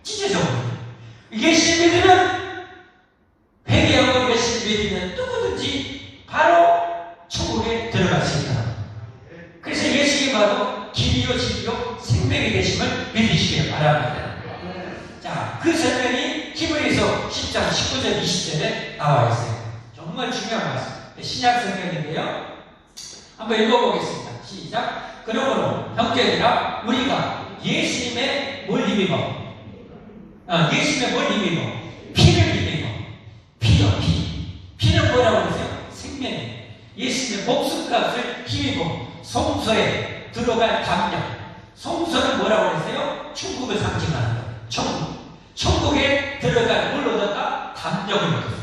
찢어져 버려요. 예수님 믿으면, 회개하고 예수님 믿으면 누구든지 바로 천국에 들어갈 수 있다. 그래서 예수님이 바로 길이요 진리요 생명이 되심을 믿으시길 바랍니다. 자, 그 설명이 히브리서 10장 19절 20절에 나와 있어요. 정말 중요한 말씀. 신약 성경인데요. 한번 읽어보겠습니다. 시작. 그러므로 형제들아, 우리가 예수님의 뭘 힘입어? 예수님의 뭘 힘입어? 피를 힘입어. 피는 뭐라고 그러세요? 생명이에요. 예수님의 목숨값을 힘입어 성소에 들어갈 담력. 성소는 뭐라고 그러세요? 천국을 상징하는 거예요. 천국에 들어갈 뭘 얻었다? 담력을 얻었어요.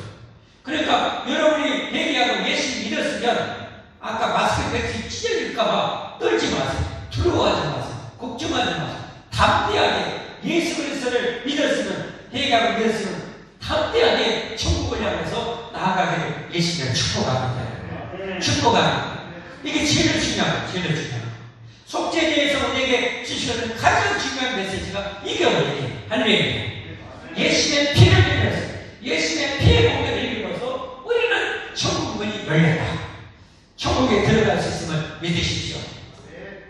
그러니까 여러분이 회개하고 예수님 믿었으면 아까 마스크팩이 찢어질까봐 떨지 마세요. 두려워하지 마세요. 걱정하지 마세요. 담대하게 예수 그리스도를 믿었으면, 회개하고 믿었으면 담대하게 천국을 향해서 나아가기를 예수님을 축복합니다. 축복합니다. 이게 제일 중요한 거예요. 제일 중요한 거예요. 속죄제에서 우리에게 주시는 가장 중요한 메시지가 이게 뭐예요? 할렐루야. 예수의 피를 흘려서 예수의 피의 공격을 일으켜서 우리는 천국 문이 열렸다. 천국에 들어갈 수 있음을 믿으십시오.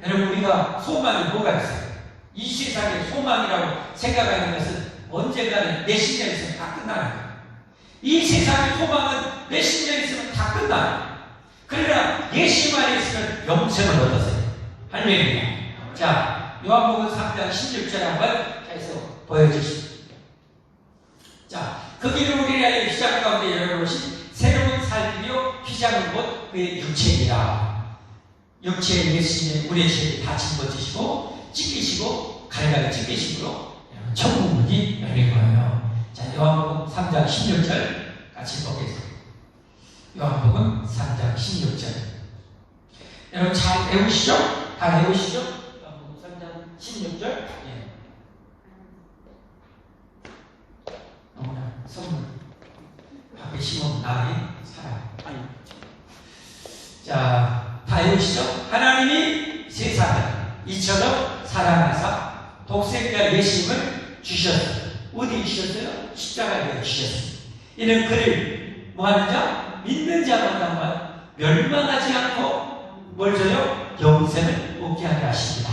여러분, 우리가 소망이 뭐가 있어요? 이 세상의 소망이라고 생각하는 것은 언젠가는 몇십 년 있으면 다 끝나는 거예요. 이 세상의 소망은 몇십 년 있으면 다 끝나요. 그러나 예수 안에 있으면 영생을 얻었어요. 할렐루야. 자, 요한복음 3장 16절 한번 해서 보여주시죠. 자, 그 길을 우리 안에 휘장 가운데 열어놓으신 새로운 삶이요 휘장은 곧 그의 육체이라. 육체의 예수님의 우리의 죄를 다 짊어지시고 찢기시고 갈갈이 찢기심으로 천국 문이 열린 거예요. 자, 요한복음 3장 16절 같이 보겠습니다. 요한복음 3장 16절. 여러분 잘 외우시죠? 다 외우시죠? 요한복음 3장 16절. 예. 너무나 선물. 앞에 심은 나의 사랑. 아니. 자, 다 외우시죠? 하나님이 세상을 이처럼 사랑하사 독생자 예수님을 주셨어요. 어디 주셨어요? 십자가에 주셨어요. 이는 그를 뭐하는 자? 믿는 자마다만 멸망하지 않고 뭘 줘요? 영생을 얻게 하게 하십니다.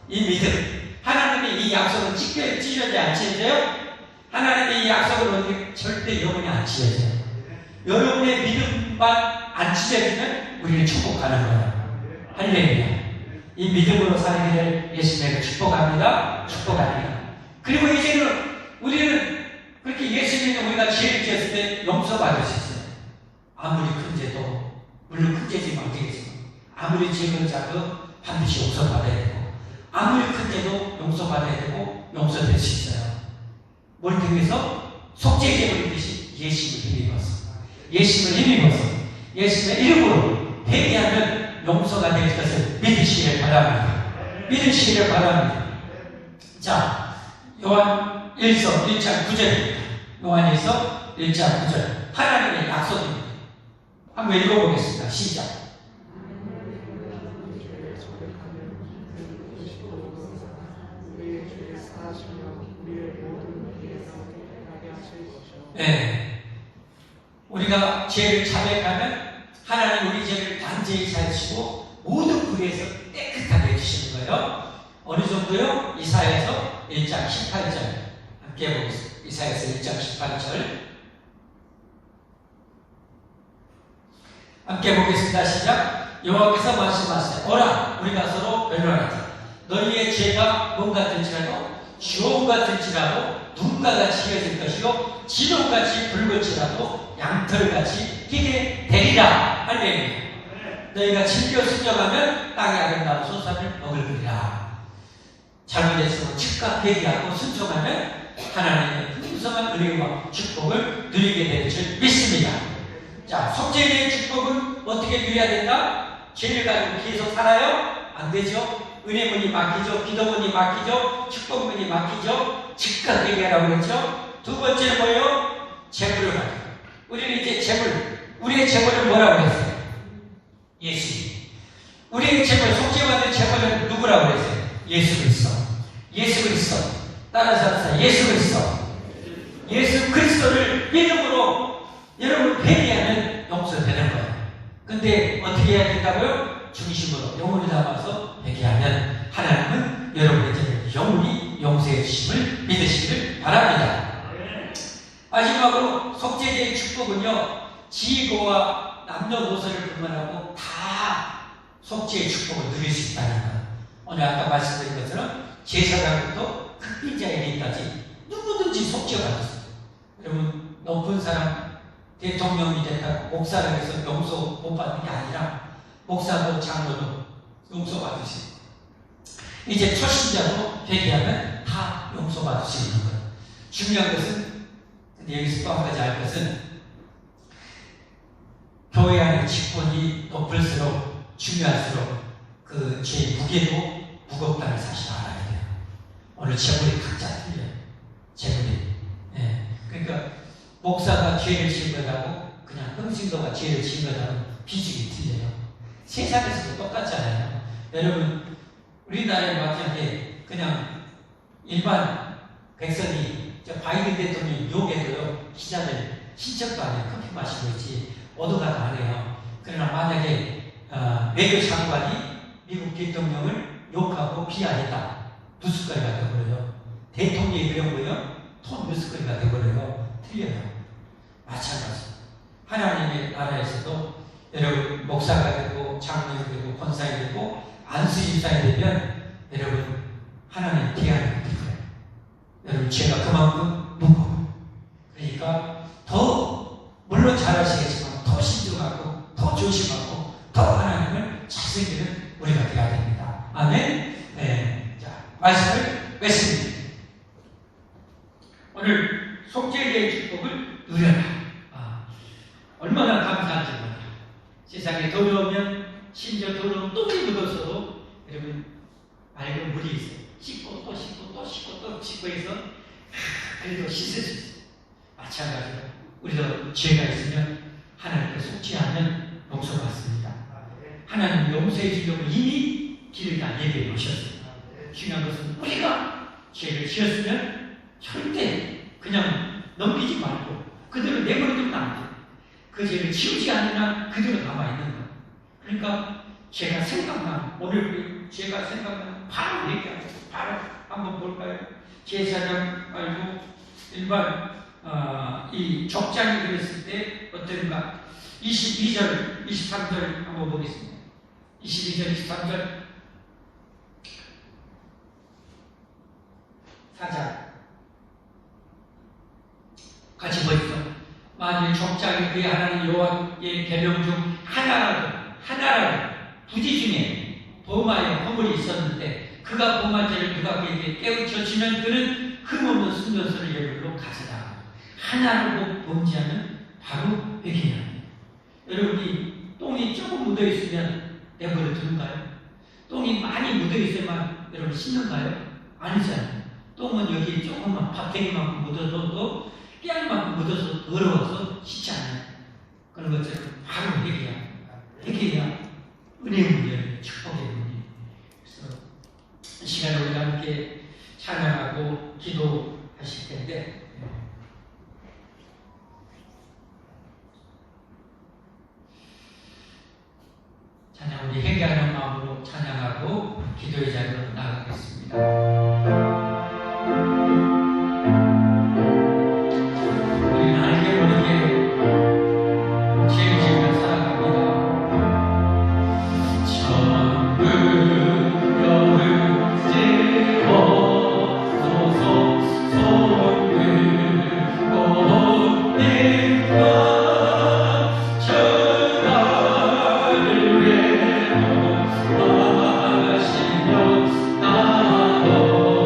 이 믿음, 하나님의 이 약속은 찢어지지 않지요? 하나님의 이 약속은 어떻게 절대 영원히 안 찢어져요. 여러분의 믿음만 안 찢어지면 우리는 천국 가는 거예요. 할렐루야. 이 믿음으로 살기를 예수님을 축복합니다. 축복합니다. 그리고 이제는 우리는 그렇게 예수님이 우리가 죄를 지었을 때 용서받을 수 있어요. 아무리 큰 죄도, 물론 큰 죄지만 어떻겠지만 아무리 죄를 자도 반드시 용서받아야 되고, 아무리 큰 죄도 용서받아야 되고 용서될 수 있어요. 뭘 통해서? 속죄제를 믿듯이 예수님을 힘입어서, 예수님을 힘입어서 예수님의 이름으로 회개하면 용서가 될 것을 믿으시기를 바랍니다. 믿으시기를 바랍니다. 자, 요한 1서 1장 9절입니다. 요한에서 1장 9절. 하나님의 약속입니다. 한번 읽어보겠습니다. 시작. 네. 우리가 죄를 자백하면 하나님 우리 죄를 단죄히 사시고 모든 불의에서 깨끗하게 해주시는 거예요. 어느 정도요? 이사야서 1장 18절 함께 보겠습니다. 이사야서 1장 18절 함께 보겠습니다. 시작. 여호와께서 말씀하시되 오라 우리가 서로 변론하자. 너희의 죄가 뭔가 될지라도 주홍 같을지라도 눈과 같이 이어질 것이요 진홍같이 붉을지라도 양털같이 희게 되리라. 할렐루야. 너희가 즐겨 순종하면 땅의 아름다운 소산을 먹으리라. 잘못했으면 즉각 회개하고 순종하면 하나님의 풍성한 은혜와 축복을 누리게 될 줄 믿습니다. 자, 속죄의 축복은 어떻게 누려야 된다? 죄를 가지고 계속 살아요? 안 되죠. 은혜문이 막히죠. 기도문이 막히죠. 축복문이 막히죠. 즉각 회개하라고 했죠. 두 번째는 뭐예요? 재물을 가지고. 우리는 이제 재물, 우리의 재물은 뭐라고 했어요? 예수. 우리의 재물, 속죄받은 재물은 누구라고 했어요? 예수 그리스도. 예수 그리스도. 따라서 합시다. 예수 그리스도. 예수 그리스도를 믿음으로 여러분 회개하면 용서되는 거예요. 근데 어떻게 해야 된다고요? 중심으로 영혼을 담아서 회개하면 하나님은 여러분의 죄를 영원히 용서해 주심을 믿으시기를 바랍니다. 마지막으로 속죄제의 축복은요, 지고와 남녀노소를 불문하고 다 속죄의 축복을 누릴 수 있다는 거예요. 오늘 아까 말씀드린 것처럼 제사장부터 흑빈자의 일까지 누구든지 속죄받았어요. 여러분, 높은 사람 대통령이 됐다고 목사를 해서 용서 못 받는 게 아니라 목사도 장로도 용서받으시고 이제 초신자도 회개하면 다 용서받을 수 있는 거예요. 중요한 것은, 근데 여기서 또 한 가지 알 것은 교회 안의 직분이 높을수록 중요할수록 그 죄의 무게도 무겁다는 사실을 알아야 돼요. 오늘 재물이 각자 틀려요. 재물이. 예. 그러니까 목사가 죄를 지은 거라고 그냥 흥신도가 죄를 지은 거라고 비중이 틀려요. 세상에서도 똑같잖아요. 여러분, 우리나라에 마찬가지 그냥 일반 백성이 바이든 대통령 욕해도요, 기자들 신청도 안 해요. 커피 마시고 있지 오도가도 안 해요. 그러나 만약에 외교장관이 미국 대통령을 욕하고 비하했다, 뉴스거리가 되어버려요. 대통령이 그런 거요, 톤 뉴스거리가 되어버려요. 틀려요. 마찬가지. 하나님의 나라에서도 여러분 목사가 되고 장로가 되고 권사가 되고 안수집사가 되면 여러분 하나님 대하는 거예요. 여러분 죄가 그만큼 무거워요. 그러니까 더 물론 잘하시겠지만 더 신중하고 더 조심하고 더 하나님을 잘생기는 우리가 되어야 됩니다. 아멘. 네. 자, 말씀을 맺습니다. 오늘 속죄의 축복을 누려라. 얼마나 감사한지 몰라. 세상에 더러우면 심지어 더러운 똥이 묻어서도 여러분 맑은 물이 있어요. 씻고 또 씻고 또 씻고 또 씻고 해서 그래도 씻을 수 있어요. 마찬가지로 우리도 죄가 있으면 하나님께 속죄하면 용서받습니다. 하나님 용서해 주려고 이미 길을 다 예비해 놓으셨어요. 중요한 것은 우리가 죄를 지었으면 절대 그냥 넘기지 말고 그대로 내버려두면 안 돼요. 그 죄를 지우지 않으나 그대로 남아있는 거예요. 그러니까 제가 생각나면, 오늘 제가 생각나면 바로 얘기하고 바로 한번 볼까요? 제사장 말고 일반 이 족장이 그랬을 때 어떤가? 22절, 23절 한번 보겠습니다. 22절, 23절 4장 같이 보십시오. 만일 족장이 그의 하나님 여호와의 계명 중 하나라도 부지 중에 범하여 허물이 있었는데 그가 범한 죄를 누가 그에게 깨우쳐 주면 그는 흠없는 순전스를 예물로 가져다. 하나로 범죄하면 바로 회개해야 합니다. 여러분이 똥이 조금 묻어 있으면 내버려 두는가요? 똥이 많이 묻어 있어야만 여러분 씻는가요? 아니잖아요. 똥은 여기 조금만 밥탱이만큼 묻어도 깨알만큼 묻어서 더러워서 씻지 않아요. 그런 것처럼 바로 회개해야 은혜의 문이에요. 축복의 문이. 그래서 이 시간에 우리가 함께 찬양하고 기도하실 텐데 찬양, 우리 회개하는 마음으로 찬양하고 기도의 자리로 나가겠습니다. Oh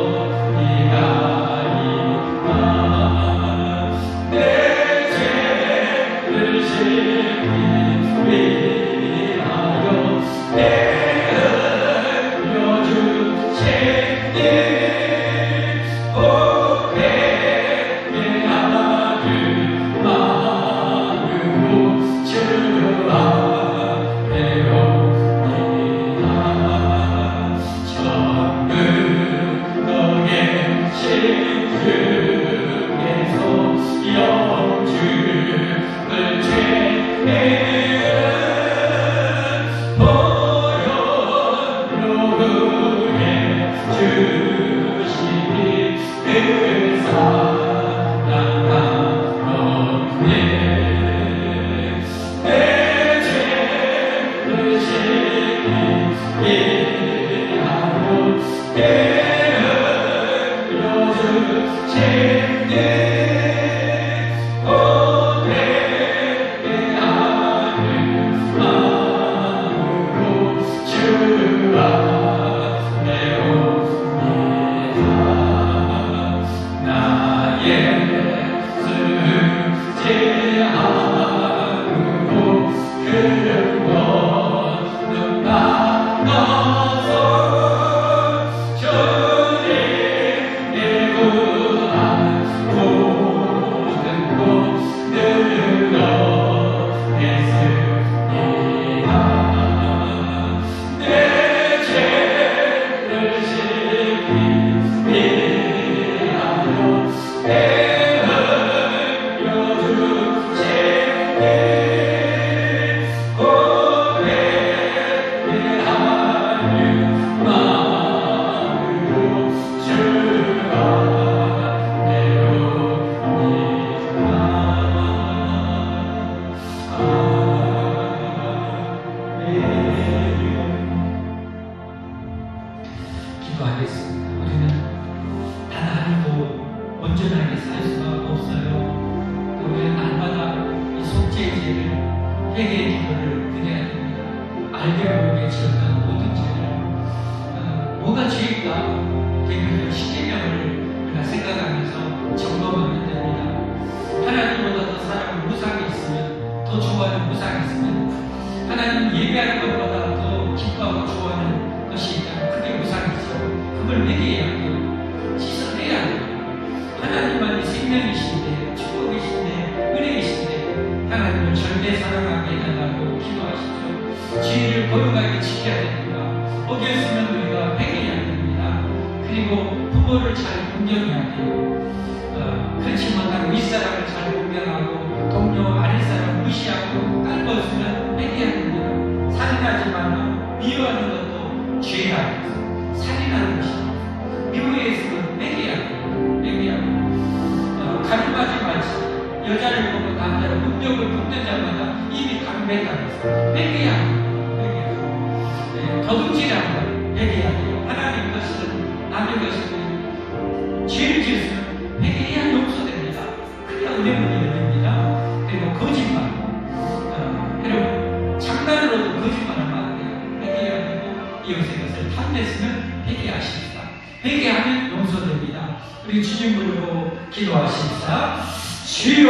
어려움에 지었던 모든 죄를 뭐가 죄일까? 대표적 10계명을 우리가 생각하면서 점검하면 됩니다. 하나님보다 더 사랑하는 우상이 있으면, 더 좋아하는 우상이 있으면, 하나님 예배하는 것보다 더 기뻐하고 좋아하는 것이 있다면 그게 우상이죠. 그걸 매개해야 돼요. 씻어내야 돼요. 하나님만이 생명이신데, 축복이신데, 은혜이신데 하나님을 절대 사랑하게 해달라고 기도하십시오. 주의를 거룩하게 지켜야 됩니다. 어겼으면 우리가 회개해야 됩니다. 그리고 부모를 잘 공경해야 돼요. 그렇지 못하고 윗사람을 잘 공경하고 동료 아랫사람 무시하고 깔보으면 회개해야 됩니다. 살인하지 말라. 미워하는 것도 죄다. 살인하는 것이죠. 미워해서는 회개해야 돼요. 회개하고 가림하지 말지. 여자를 보고 남자를 문벽을 굽는 자마다 이미 강백하면서 회개해야 돼요. 회개하고 도둑질하는 거 회개해야 돼요. 하나님 것이든 남의 것이든 죄를 지으면 회개해야 용서됩니다. 그래야 은혜문이 열립니다. 그리고 거짓말, 여러분 장난으로도 거짓말을 안 돼요. 회개해야 되고 이웃의 것을 탐냈으면 회개하십시다. 회개하면 용서됩니다. 우리 주님 부르고 기도하십시다. 주여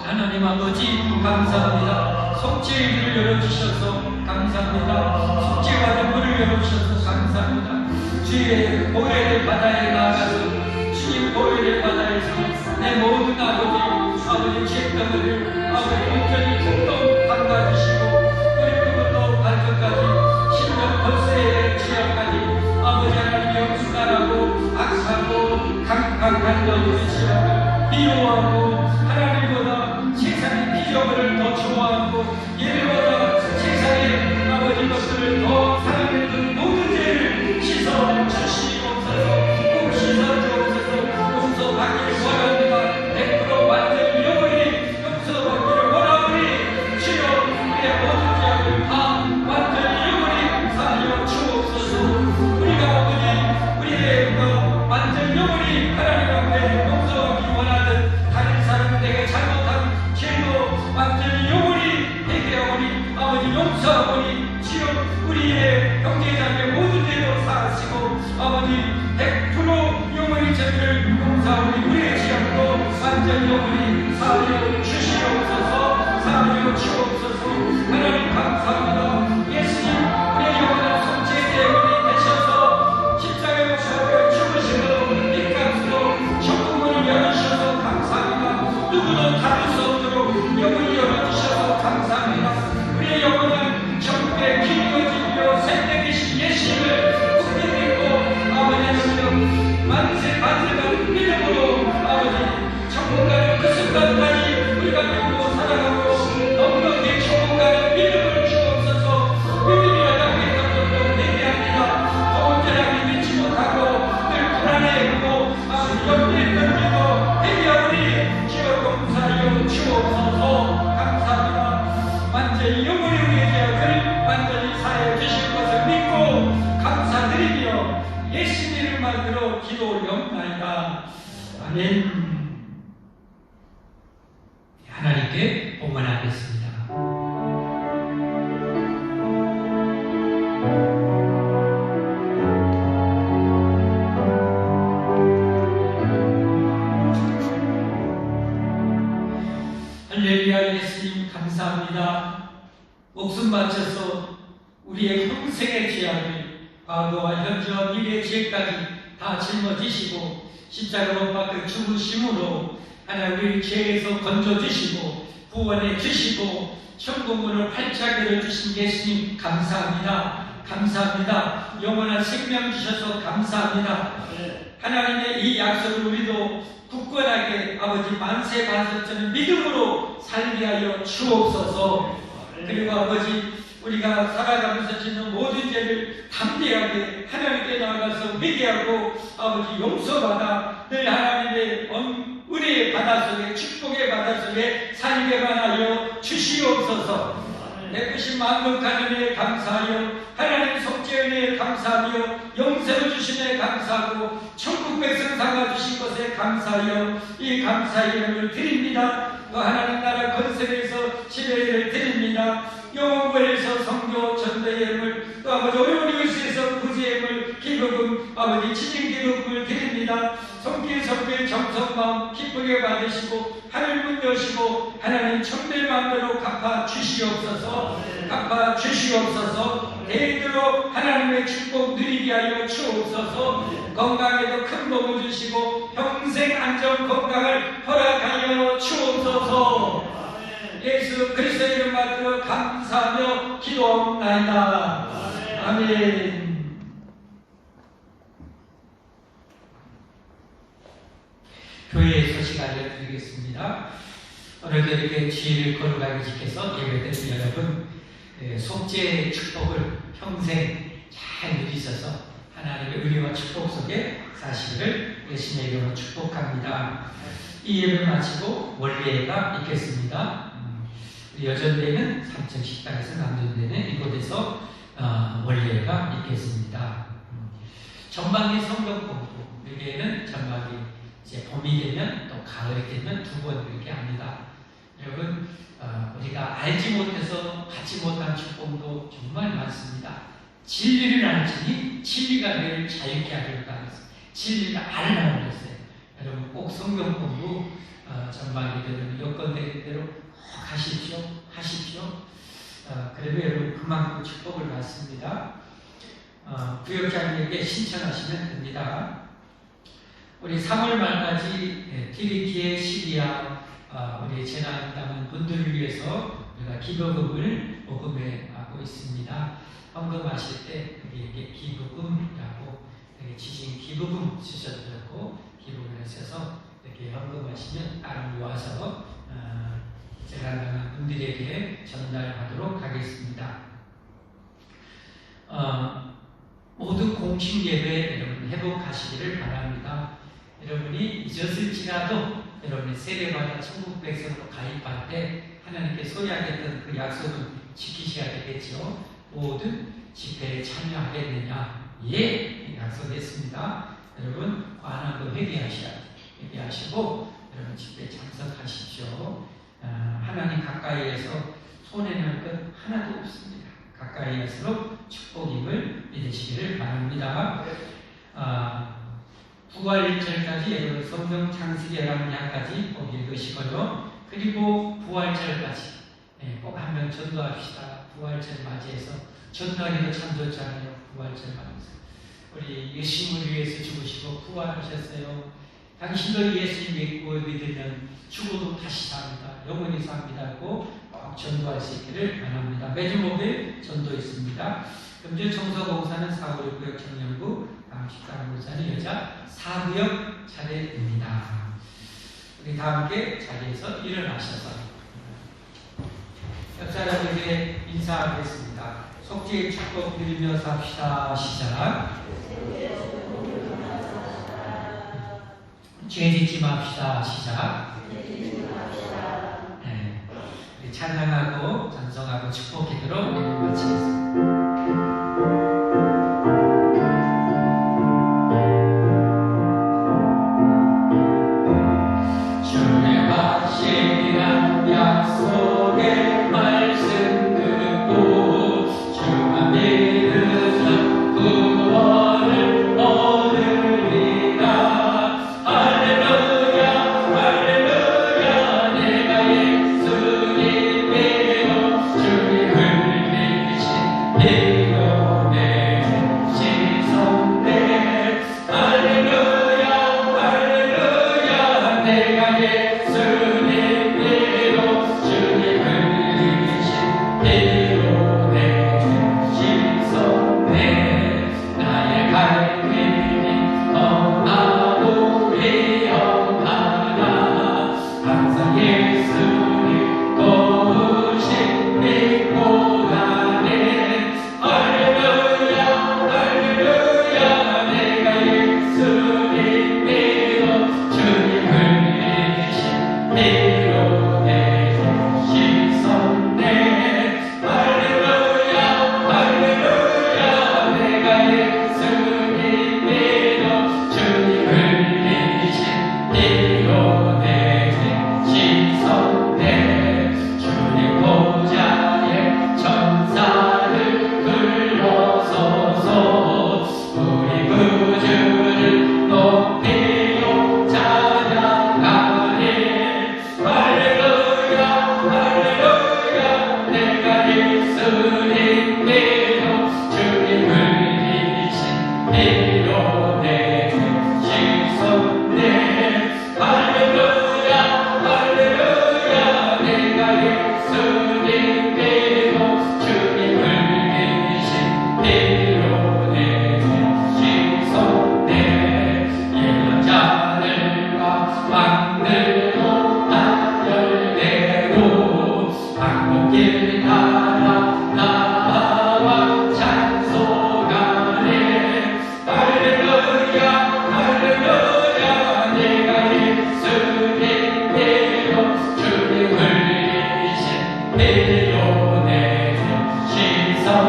하나님 아버지 감사합니다. 속죄의 길을 열어주셔서 감사합니다. 속죄와의 문을 열어주셔서 감사합니다. 주의 보혈의 바다에 나아가서 주님 보혈의 바다에서 내 모든 아버지 죄덩어리를 아버지 온전히 퉁퉁 담가주시고 머리부터 발끝까지 심령 벌새의 지하까지 아버지 하나님 영수가라고 악하고 강팍한 너희의 지하를 미워하고 하나님보다 세상의 기적을 더 좋아하고 예배보다 세상의 아버지 것들을 더 사랑했던 모든 죄를 씻어 주시옵소서. 꼭 씻어 주옵소서. 용서받기를 원합니다. 100% 완전 영원히 용서받기를 원하오니 주여 우리의 모든 죄악을 다 완전히 영원히 사하여 주옵소서. 우리가 아버지 우리의 완전 영원히 하나님 앞에 용서하기 원하는 다른 사람들에게 잘못한 죄도 완전히 영원히 회개하오니 아버지 용서하오니 주여 우리의 형제자매 모든 죄도 사하시고 아버지 100% 영원히 죄를 용서하오니 우리의 죄악도 완전 영원히 사하여 주시옵소서. 사하여 주옵소서. 하나님 감사합니다. 예수님 우리의 영원한 속죄의 대원이 되셔서 십자가에 못 박혀 죽으시고 빚값으로 천국문을 열어주셔서 감사합니다. 누구도 다룰 수 없도록 영원히 열어주셔서 감사합니다. 우리의 영원한 천국의 길이어지며 생명이신 예수님을 굳게 믿고 아버지 하나님 만세 받으라는 믿음으로 아버지 천국 가는 그 순간까지 우리가 믿고 살아가고 넉넉히 천국 가는 믿음을 주옵소서. 믿음이라도 했던 것도 내게합니다. 더 온전하게 믿지 못하고 늘 불안해하고 아버지 염려에 떨리고 회개하오니 주여 용서하여 주옵소서. 감사합니다. 완전히 영원히 우리의 죄악을 완전히 사하여 주실 것을 믿고 감사드리며 예수님 이름으로 기도 올려옵나이다. 아멘. 하나님께 복만하겠습니다. 할렐루야. 예수님 감사합니다. 목숨 바쳐서 우리의 평생의 죄악을 과거와 현재와 미래의 죄까지 다 짊어지시고 십자가 못 박혀 죽으심으로 하나님 우리 죄에서 건져주시고 구원해 주시고 천국문을 활짝 열어주신 예수님 감사합니다. 감사합니다. 영원한 생명 주셔서 감사합니다. 하나님의 이 약속을 우리도 굳건하게 아버지 만세 반석처럼 믿음으로 살게 하여 주옵소서. 그리고 아버지 우리가 살아가면서 짓는 모든 죄를 담대하게 하나님께 나아가서 회개하고 아버지 용서받아 늘 하나님의 은혜의 바다 속에 축복의 바다 속에 살게만 하여 주시옵소서. 내쁘신 만극한 은혜에 감사하여 하나님 속죄 은혜에 감사하며 용서해 주신 은혜에 감사하고 천국 백성 삼아 주신 것에 감사하여 이 감사의 이름을 드립니다. 또 하나님 나라 건설에서 지배를 드립니다. 영원부에서 성 아버지 지진기록을 드립니다. 손길 정성마음 기쁘게 받으시고 하늘문 여시고 하나님 천대만대로 갚아 주시옵소서. 갚아 주시옵소서. 대대로 하나님의 축복 누리게 하여 주옵소서. 건강에도 큰 도움을 주시고 평생 안전 건강을 허락하여 주옵소서. 예수 그리스도의 이름 받들어 감사하며 기도하옵나이다. 아멘. 교회의 소식 알려드리겠습니다. 오늘도 이렇게 주일을 거룩하게 지켜서 예배드린 여러분, 속죄의 축복을 평생 잘 누리셔서 하나님의 은혜와 축복 속에 사시기를 예수님의 이름으로 축복합니다. 이 예배를 마치고 원례가 있겠습니다. 우리 여전대는 삼천식당에서 남전대는 이곳에서 원례가 있겠습니다. 전반기 성경 공부, 여기에는 전반기 이제 봄이 되면 또 가을이 되면 두 번 이렇게 합니다. 여러분, 우리가 알지 못해서 받지 못한 축복도 정말 많습니다. 진리를 알지니 진리가 늘 자유케 하기를 바랍니다. 진리를 알라고 그랬어요. 여러분 꼭 성경 공부 전반기들은 여건되는 대로 하십시오. 그래도 여러분 그만큼 축복을 받습니다. 구역장님에게 신청하시면 됩니다. 우리 3월 말까지 튀르키예, 시리아 우리 재난 당한 분들을 위해서 우리가 기부금을 모금해 하고 있습니다. 헌금하실 때 여기 이렇게 기부금이라고 지진 기부금 쓰셔도 되고 기부금을 하셔서 이렇게 헌금하시면 따로 모아서 재난 당한 분들에게 전달하도록 하겠습니다. 모든 공식 예배 여러분 회복하시기를 바랍니다. 여러분이 잊었을지라도 여러분이 세례받아 천국 백성으로 가입할 때 하나님께 소약했던 그 약속은 지키셔야 되겠죠. 모든 집회에 참여하겠느냐? 예, 약속했습니다. 여러분 관한도 회개하시고 여러분 집회에 참석하십시오. 하나님 가까이에서 손해낼 것 하나도 없습니다. 가까이 할수록 축복임을 믿으시기를 바랍니다. 부활절까지 여러분 성경 창세기 11장까지 꼭 읽으시고요. 그리고 부활절까지 꼭 한 명 전도합시다. 부활절 맞이해서 전도하기도 참 좋잖아요. 부활절 맞이해서 우리 예수님을 위해서 죽으시고 부활하셨어요. 당신도 예수님 믿고 믿으면 죽어도 다시 삽니다. 영원히 삽니다 하고 꼭 전도할 수 있기를 바랍니다. 매주 목요일 전도 있습니다. 금주 청소공사는 456구역 청년부, 식당 목사는 여자 4구역 차례입니다. 우리 다 함께 자리에서 일어나셔서 옆 사람에게 인사하겠습니다. 속죄의 축복 드리면서 합시다. 시작. 죄 짓지 맙시다. 시작. 네. 찬양하고 찬송하고 축복하도록 마치겠습니다.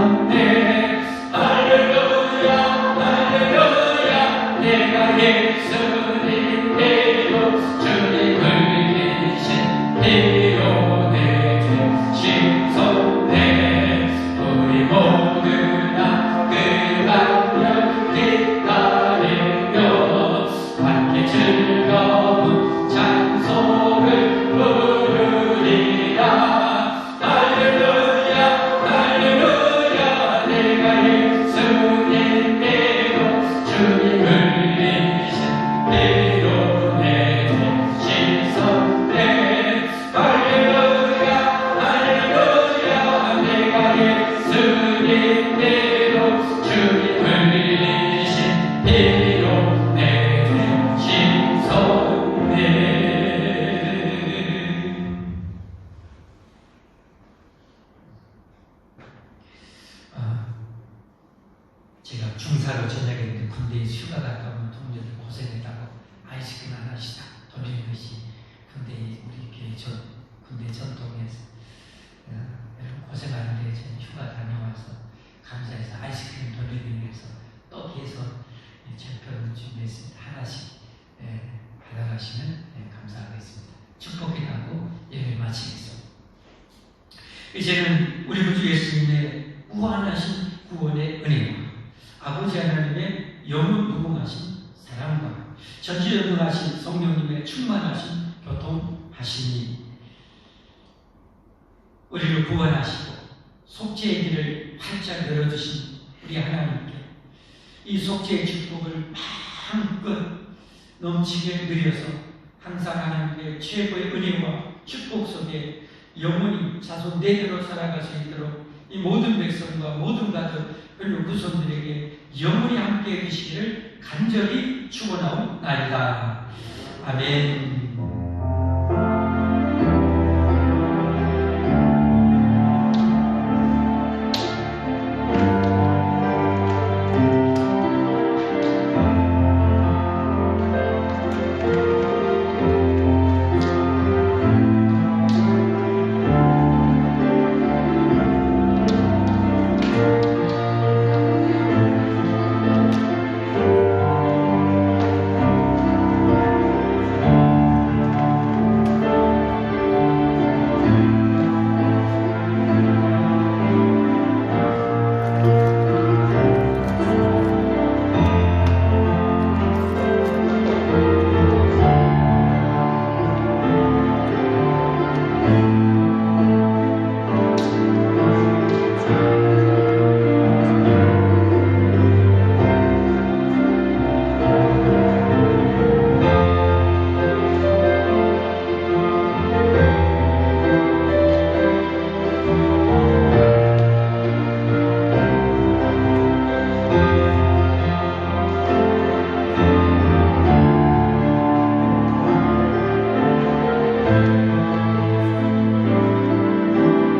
아멘. 할렐루야 할렐루야 내가 예수님께로 주님을 이신 피로 내 죄 씻었네. 우리 모두 다 그 강력 기다리며 함께 즐거운 찬송을 부르리라. 할렐루야 할렐루야 내가 예수님께로 주님을 이신 피로 내 죄 씻었네. 할렐루야 할렐루야 내가 예수님께로 주님을 이신 피로 내 죄 씻었네. 제가 중사로 전역했는데 군대에 휴가 갔다 오면 동료들 고생했다고 아이스크림 하나씩 다 돌리는 것이 군대 우리 교회 군대 전통에서 여러분 고생하는데 저는 휴가 다녀와서 감사해서 아이스크림 돌리기 위해서 떡에서 절편 준비했습니다. 하나씩 받아가시면 감사하겠습니다. 축복해가고 예배 마치겠습니다. 이제는 우리 구주 예수님의 무한하신 구원의 은혜와 아버지 하나님의 영원무궁하신 사랑과 전지전능하신 성령님의 충만하신 교통하심이 우리를 구원하시고 속죄의 길을 활짝 열어주신 우리 하나님께 이 속죄의 축복을 마음껏 넘치게 누려서 항상 하나님의 최고의 은혜와 축복 속에 영원히 자손 대대로 살아갈 수 있도록 이 모든 백성과 모든 가족 그리고 후손들에게 영원히 함께 계시기를 간절히 축원하옵나이다. 아멘.